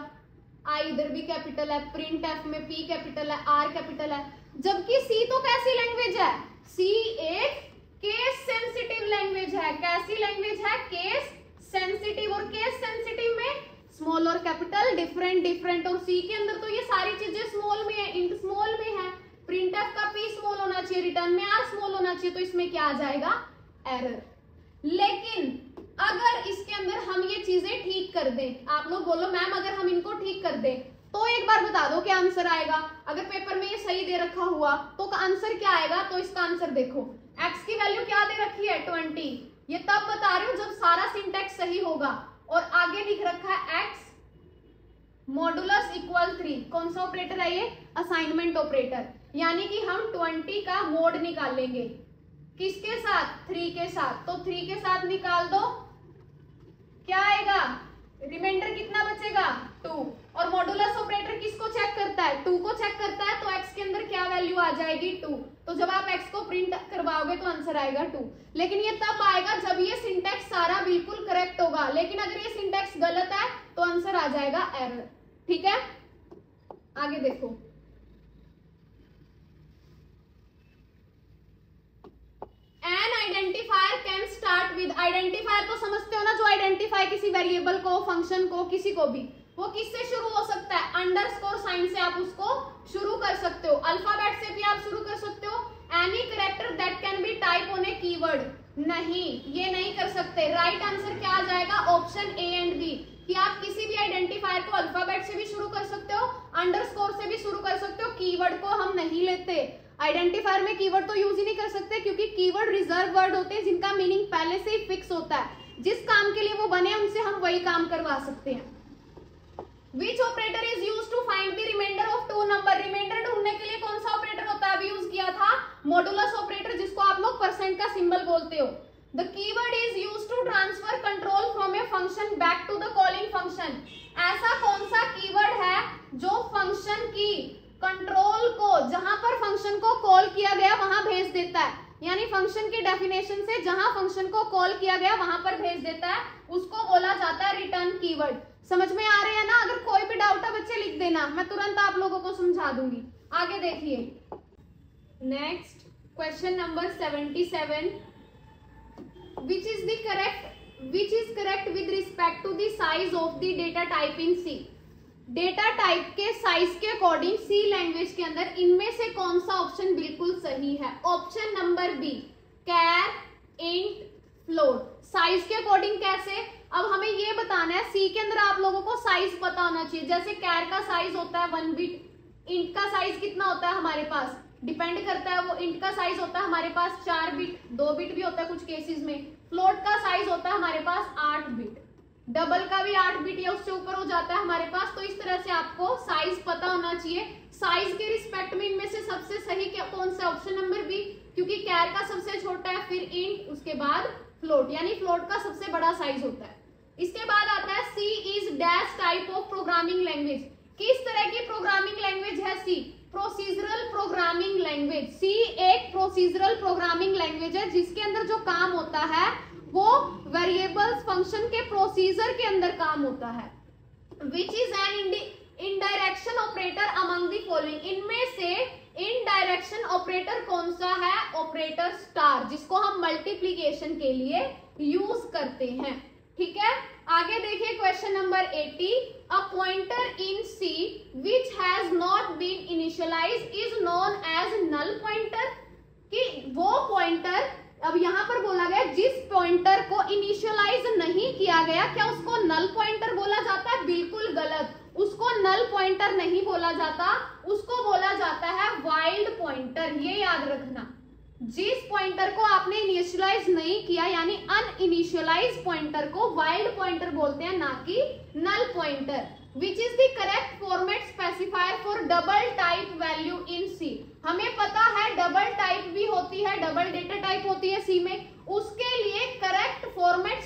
आई इधर भी कैपिटल है, प्रिंट एफ में पी कैपिटल है, आर कैपिटल है, जबकि सी तो कैसी लैंग्वेज है, सी एक केस सेंसिटिव लैंग्वेज है। कैसी लैंग्वेज है, केस सेंसिटिव। और केस सेंसिटिव में स्मॉल और कैपिटल डिफरेंट डिफरेंट, और सी के अंदर तो ये सारी चीजें स्मॉल में है, इंट स्मॉल में है, प्रिंट एफ का पी स्मॉल होना चाहिए, रिटर्न में आर स्मॉल होना चाहिए, तो इसमें क्या आ जाएगा, एरर। लेकिन अगर इसके अंदर हम ये चीजें ठीक कर दें, आप लोग बोलो मैम अगर हम इनको ठीक कर दें तो एक बार बता दो क्या आंसर आएगा। अगर पेपर में ये सही दे रखा हुआ तो आंसर क्या आएगा, तो इसका आंसर देखो, x की वैल्यू क्या दे रखी है 20, ये तब बता रही हूं जब सारा सिंटेक्स सही होगा। और आगे लिख रखा है x मॉडुलस इक्वल 3, कौन सा ऑपरेटर है ये, असाइनमेंट ऑपरेटर, यानी कि हम 20 का मोड निकालेंगे, किसके साथ, 3 के साथ। तो 3 के साथ निकाल दो, क्या आएगा, रिमाइंडर कितना बचेगा, 2। और मॉडुलस ऑपरेटर किसको चेक करता है, 2 को चेक करता है, तो x के अंदर क्या वैल्यू आ जाएगी, 2। तो जब आप x को प्रिंट करवाओगे तो आंसर आएगा 2। लेकिन ये तब आएगा जब ये सिंटेक्स सारा बिल्कुल करेक्ट होगा, लेकिन अगर ये सिंटेक्स गलत है तो आंसर आ जाएगा एरर। ठीक है, आगे देखो, N identifier can start with, identifier तो समझते हो ना, जो आइडेंटिफाई किसी वेरिएबल को, फंक्शन को, किसी को भी, वो किससे शुरू हो सकता है, अंडरस्कोर साइन से आप उसको शुरू कर सकते हो, अल्फाबेट से भी आप शुरू कर सकते हो। Any character that can be type on A keyword, नहीं, ये नहीं कर सकते। राइट आंसर क्या आ जाएगा, ऑप्शन ए एंड बी, कि आप किसी भी आइडेंटिफायर को अल्फाबेट से भी शुरू कर सकते हो, अंडरस्कोर से भी शुरू कर सकते हो, कीवर्ड को हम नहीं लेते। आइडेंटिफायर में कीवर्ड तो यूज ही नहीं कर सकते, क्योंकि कीवर्ड रिजर्व वर्ड होते हैं जिनका मीनिंग पहले से ही फिक्स होता है, जिस काम के लिए वो बने उनसे हम वही काम करवा सकते हैं। Which operator is used to find the remainder of 2 number, reminder ढूंढने के लिए कौन सा ऑपरेटर होता है, अभी यूज किया था मॉडुलस ऑपरेटर, जिसको आप लोग परसेंट का सिंबल बोलते हो। The keyword is used to transfer control from a function back to the calling function, ऐसा कौन सा कीवर्ड है जो फंक्शन की कंट्रोल को, जहां पर फंक्शन को कॉल किया गया वहां भेज देता है, यानी फंक्शन की डेफिनेशन से जहां फंक्शन को कॉल किया गया वहां पर भेज देता है, उसको बोला जाता है रिटर्न कीवर्ड। समझ में आ रहे हैं ना, अगर कोई भी डाउट है बच्चे लिख देना, मैं तुरंत आप लोगों को समझा दूंगी। आगे देखिए, next question number 77, which is correct with respect to the size of the data type in C। Data type के साइज के अकॉर्डिंग सी लैंग्वेज के अंदर इनमें से कौन सा ऑप्शन बिल्कुल सही है, ऑप्शन नंबर बी, कैर, इंट, फ्लोट। साइज के अकॉर्डिंग कैसे, अब हमें ये बताना है, सी के अंदर आप लोगों को साइज पता होना चाहिए। जैसे कैर का साइज होता है 1 बिट, इंट का साइज कितना होता है हमारे पास, डिपेंड करता है, वो इंट का साइज होता है हमारे पास 4 बिट, 2 बिट भी होता है कुछ केसेस में। फ्लोट का साइज होता है हमारे पास 8 बिट, डबल का भी 8 बिट या उससे ऊपर हो जाता है हमारे पास। तो इस तरह से आपको साइज पता होना चाहिए। साइज के रिस्पेक्ट में इनमें से सबसे सही क्या कौन सा, ऑप्शन नंबर बी, क्योंकि कैर का सबसे छोटा है, फिर इंट, उसके बाद फ्लोट, यानी फ्लोट का सबसे बड़ा साइज होता है। इसके बाद आता है C is dash type of programming language. किस तरह की प्रोग्रामिंग लैंग्वेज है C, procedural programming language. C एक प्रोसीजरल प्रोग्रामिंग लैंग्वेज है जिसके अंदर जो काम होता है वो वेरिएबल्स फंक्शन के प्रोसीजर के अंदर काम होता है। Which is an indirection operator among the following, इनमें से इनडायरेक्शन ऑपरेटर कौन सा है? ऑपरेटर स्टार, जिसको हम मल्टीप्लीकेशन के लिए यूज करते हैं। ठीक है, आगे देखिए question number 80, a pointer in C which has not been initialized is known as null pointer, कि वो पॉइंटर, अब यहाँ पर बोला गया जिस पॉइंटर को इनिशियलाइज नहीं किया गया, क्या उसको नल पॉइंटर बोला जाता है? बिल्कुल गलत, उसको नल पॉइंटर नहीं बोला जाता, उसको बोला जाता है वाइल्ड पॉइंटर। ये याद रखना, जिस पॉइंटर को आपने इनिशियलाइज नहीं किया यानी अनइनिशियलाइज पॉइंटर को वाइल्ड पॉइंटर बोलते हैं, ना कि null pointer. Which is the correct format specifier for double type value in C, हमें पता है डबल टाइप भी होती है, डबल डेटा टाइप होती है सी में, उसके लिए करेक्ट फॉर्मेट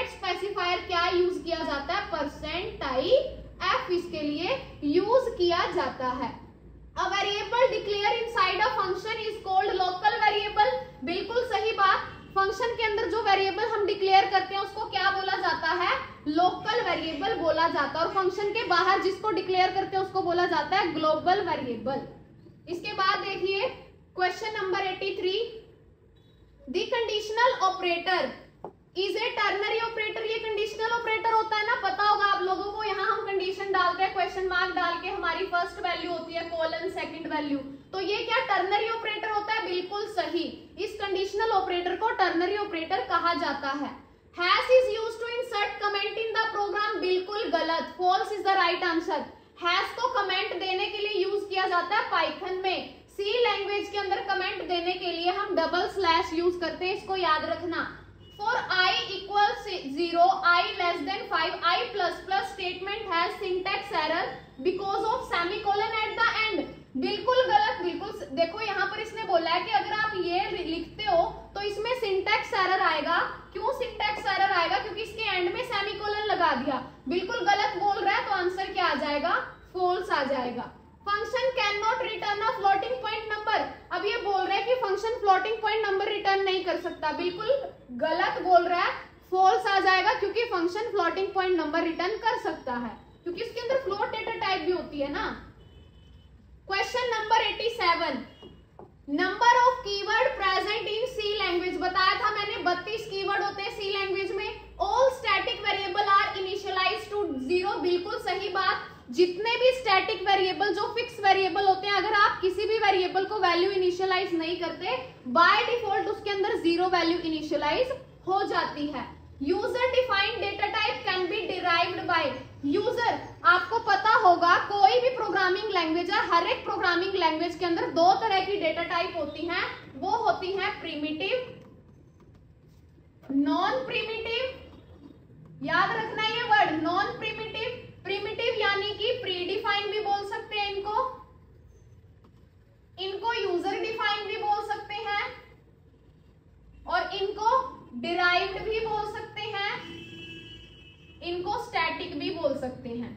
स्पेसिफायर क्या यूज किया जाता है? %f इसके लिए यूज किया जाता है। A variable declare inside a function is called local variable, बिल्कुल सही बात, फंक्शन के अंदर जो वेरिएबल हम डिक्लेयर करते हैं उसको क्या बोला जाता है? लोकल वेरिएबल बोला जाता है, और फंक्शन के बाहर जिसको डिक्लेयर करते हैं उसको बोला जाता है ग्लोबल वेरिएबल। इसके बाद देखिए question number 83, the conditional operator is a ternary operator, ये कंडीशनल ऑपरेटर होता है ना, पता होगा आप लोगों को, यहाँ हम कंडीशन डालते हैं, क्वेश्चन मार्क डाल के हमारी फर्स्ट वैल्यू होती है कोलन सेकंड वैल्यू, तो ये क्या टर्नरी ऑपरेटर होता है? बिल्कुल सही, इस कंडीशनल ऑपरेटर को टर्नरी ऑपरेटर कहा जाता है। Hash is used to insert comment in the program, बिल्कुल गलत, false is the right answer. Hash को कमेंट देने के लिए यूज किया जाता है पाइथन में, सी लैंग्वेज के अंदर कमेंट देने के लिए हम डबल स्लैश यूज करते हैं, इसको याद रखना। For I equals 0, I less than 5, I plus plus statement has syntax error because of semicolon at the end, बिल्कुल गलत, बिल्कुल देखो यहाँ पर इसने बोला है कि अगर आप ये लिखते हो तो इसमें सिंटैक्स एरर आएगा। क्यों सिंटैक्स एरर आएगा? क्योंकि इसके एंड में सेमीकोलन लगा दिया, बिल्कुल गलत बोल रहा है, तो आंसर क्या आ जाएगा? फॉल्स आ जाएगा। Function can not return a floating point number, अब ये बोल रहा है कि function floating point number return नहीं कर सकता, बिल्कुल गलत बोल रहा है, फॉल्स आ जाएगा, क्योंकि function floating point number return कर सकता है, क्योंकि इसके अंदर फ्लोट डेटा टाइप भी होती है ना। Question number 87, number of keyword present in C language, बताया था मैंने 32 कीवर्ड होते हैं सी लैंग्वेज में। All static variable are initialized to 0, बिल्कुल सही बात, जितने भी स्टैटिक वेरिएबल जो फिक्स वेरिएबल होते हैं, अगर आप किसी भी वेरिएबल को वैल्यू इनिशियलाइज नहीं करते, बाय डिफॉल्ट उसके अंदर 0 वैल्यू इनिशियलाइज हो जाती है। User defined data type can be derived by user, आपको पता होगा कोई भी प्रोग्रामिंग लैंग्वेज है, हर एक प्रोग्रामिंग लैंग्वेज के अंदर 2 तरह की डेटा टाइप होती हैं, वो होती है प्रिमिटिव, नॉन प्रिमिटिव, याद रखना ये वर्ड नॉन प्रिमिटिव। प्रिमिटिव यानी कि प्री डिफाइंड भी बोल सकते हैं इनको यूजर डिफाइंड भी बोल सकते हैं, और इनको डिराइव्ड भी बोल सकते हैं, इनको स्टैटिक भी बोल सकते हैं।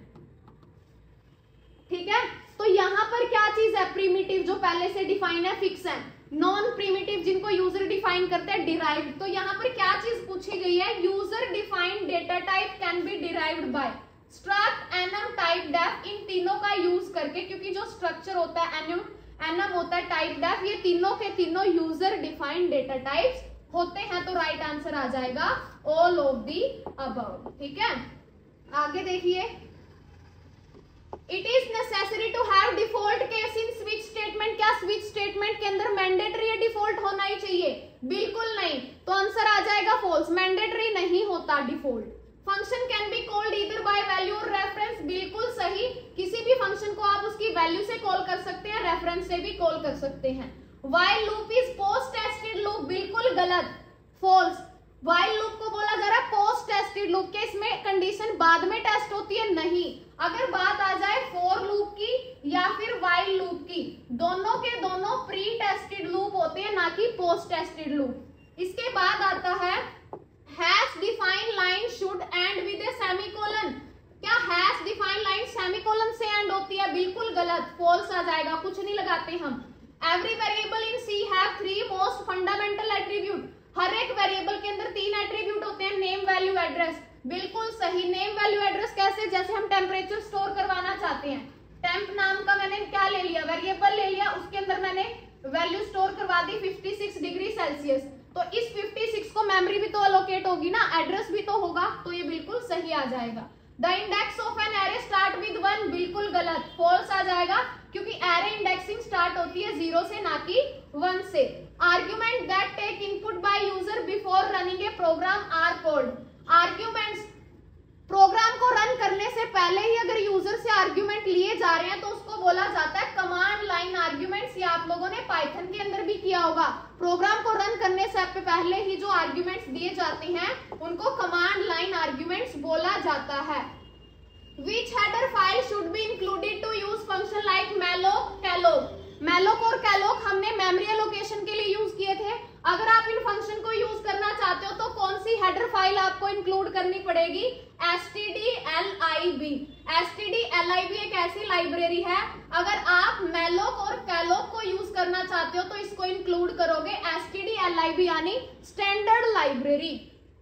ठीक है, तो यहां पर क्या चीज है? प्रिमिटिव जो पहले से डिफाइन है, फिक्स है, नॉन प्रिमिटिव जिनको यूजर डिफाइन करते हैं, डिराइव्ड। तो यहाँ पर क्या चीज पूछी गई है? User defined data type can be derived by struct enum typedef, इन तीनों का यूज करके, क्योंकि जो स्ट्रक्चर होता है एनम होता है, टाइप डेफ, ये तीनों के तीनों यूजर डिफाइंड डेटा टाइप्स होते हैं, तो राइट आंसर आ जाएगा ऑल ऑफ दी अबव। ठीक है, आगे देखिए, it is necessary to have default case in switch statement, क्या स्विच स्टेटमेंट के अंदर मैंडेटरी या डिफॉल्ट होना ही चाहिए? बिल्कुल नहीं, तो आंसर आ जाएगा फॉल्स, मैंडेटरी नहीं होता default. Function can be called either by value और रेफरेंस, बिल्कुल सही, किसी भी फंक्शन को आप उसकी वैल्यू से कॉल कर सकते हैं, रेफरेंस से भी कॉल कर सकते हैं। While loop is post tested loop, बिल्कुल गलत, फॉल्स, व्हाइल लूप को बोला जा रहा है पोस्ट टेस्टेड लूप के, इसमें कंडीशन बाद में टेस्ट होती है, नहीं, अगर बात आ जाए फॉर लूप की या फिर व्हाइल लूप की, दोनों के दोनों प्री टेस्टेड लूप होते हैं, ना कि पोस्ट टेस्टेड लूप। इसके बाद आता है hash define line should end with A semicolon, क्या हैश डिफाइन लाइन सेमीकोलन से एंड होती है? बिल्कुल गलत, फॉल्स आ जाएगा, कुछ नहीं लगाते हम। Every variable in C have 3 most fundamental attribute, हर एक वेरिएबल के अंदर 3 एट्रीब्यूट होते हैं, नेम, वैल्यू, एड्रेस। बिल्कुल सही। नेम, वैल्यू, एड्रेस कैसे? जैसे हम टेम्परेचर स्टोर करवाना चाहते हैं, टेम्प नाम का मैंने क्या ले लिया, वेरिएबल ले लिया, उसके अंदर मैंने वैल्यू स्टोर करवा दी 56 डिग्री सेल्सियस, तो इस 56 को मेमोरी भी तो अलोकेट होगी ना, एड्रेस भी तो होगा, तो ये बिल्कुल सही आ जाएगा। The index of an array start with 1, बिल्कुल गलत, फॉल्स आ जाएगा, क्योंकि एरे इंडेक्सिंग स्टार्ट होती है 0 से, ना कि 1 से। Argument that take input by user before running a program are called. Arguments, program को रन करने से पहले ही अगर यूजर से आर्ग्यूमेंट लिए जा रहे हैं तो उसको बोला जाता है कमांड लाइन आर्ग्यूमेंट्स। ये आप लोगों ने पाइथन के अंदर भी किया होगा। प्रोग्राम को रन करने से पहले ही जो आर्ग्यूमेंट्स दिए जाते हैं उनको कमांड लाइन आर्ग्यूमेंट्स बोला जाता है। Which header file should be included to use function like malloc, calloc? malloc और calloc हमने मेमोरी एलोकेशन के लिए यूज किए थे। अगर आप इन फंक्शन को यूज करना चाहते हो तो कौन सी हेडर फाइल आपको इंक्लूड करनी पड़ेगी? stdlib। stdlib एक ऐसी लाइब्रेरी है, अगर आप malloc और calloc को यूज करना चाहते हो तो इसको इंक्लूड करोगे stdlib यानी standard library.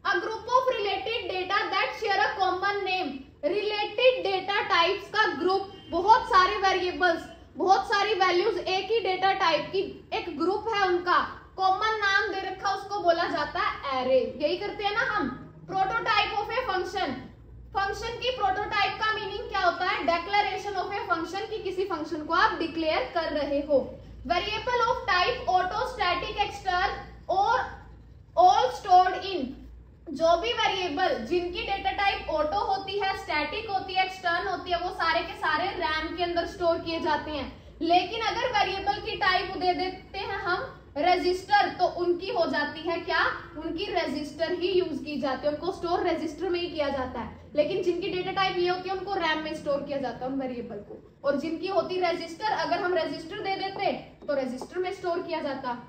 A group of related data that share a common name। Related data types का ग्रुप, बहुत सारे वेरिएबल्स, बहुत सारी वैल्यूज एक ही डेटा टाइप की एक ग्रुप है, उनका कॉमन नाम दे रखा, उसको बोला जाता है एरे। यही करते हैं ना हम। Prototype of a function, function की प्रोटोटाइप का मीनिंग क्या होता है? डेक्लेरेशन ऑफ ए फंक्शन, की किसी फंक्शन को आप डिक्लेयर कर रहे हो। Variable of type auto, static, extern और ऑल स्टोर्ड इन। जो भी वेरिएबल जिनकी डेटा टाइप ऑटो होती है, स्टैटिक होती है, एक्सटर्न होती है, वो सारे के सारे रैम के अंदर स्टोर किए जाते हैं। लेकिन अगर वेरिएबल की टाइप दे देते हैं हम रजिस्टर, तो उनकी हो जाती है क्या? उनकी रजिस्टर ही यूज की जाती है, उनको स्टोर रजिस्टर में ही किया जाता है। लेकिन जिनकी डेटा टाइप ये होती है उनको रैम में स्टोर किया जाता है उन वेरिएबल को, और जिनकी होती रजिस्टर, अगर हम रजिस्टर दे देते तो रजिस्टर में स्टोर किया जाता।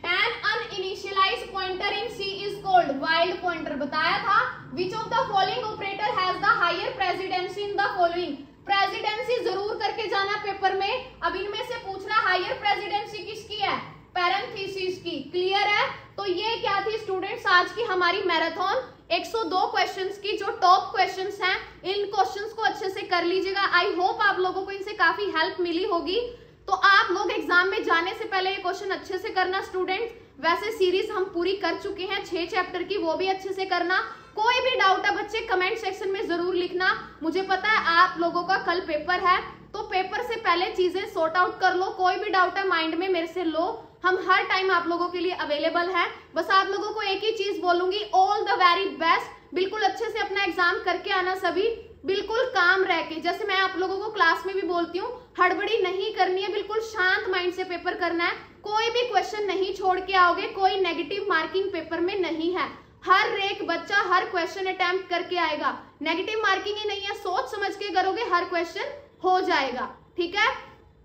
An uninitialized pointer in C is called wild pointer। बताया था। Which of the following operator has the higher precedency in the following? Presidency जरूर करके जाना पेपर में। अब इनमें से पूछना हायर प्रेसिडेंसी किसकी है? पैरेंथेसिस की। क्लियर है? तो ये क्या थी स्टूडेंट्स आज की हमारी मैराथन 102 क्वेश्चंस की, जो टॉप क्वेश्चंस हैं। इन क्वेश्चंस को अच्छे से कर लीजिएगा। आई होप आप लोगों को इनसे काफी हेल्प मिली होगी। तो आप लोग एग्जाम में जाने से पहले ये क्वेश्चन अच्छे से करना स्टूडेंट्स। वैसे सीरीज हम पूरी कर चुके हैं 6 चैप्टर की, वो भी अच्छे से करना। कोई भी डाउट है बच्चे कमेंट सेक्शन में जरूर लिखना। मुझे पता है आप लोगों का कल पेपर है, तो पेपर से पहले चीजें सॉर्ट आउट कर लो। कोई भी डाउट है माइंड में मेरे से लो, हम हर टाइम आप लोगों के लिए अवेलेबल है। बस आप लोगों को एक ही चीज बोलूंगी, ऑल द वेरी बेस्ट। बिल्कुल अच्छे से अपना एग्जाम करके आना सभी, बिल्कुल काम रह के। जैसे मैं आप लोगों को क्लास में भी बोलती हूँ, हड़बड़ी नहीं करनी है, बिल्कुल शांत माइंड से पेपर करना है। कोई भी क्वेश्चन नहीं छोड़ के आओगे, कोई नेगेटिव मार्किंग पेपर में नहीं है। हर एक बच्चा हर क्वेश्चन अटेम्प्ट करके आएगा, नेगेटिव मार्किंग ही नहीं है। सोच समझ के करोगे, हर क्वेश्चन हो जाएगा। ठीक है,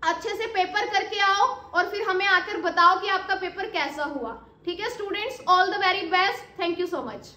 अच्छे से पेपर करके आओ और फिर हमें आकर बताओ कि आपका पेपर कैसा हुआ। ठीक है students, all the very best. Thank you so much.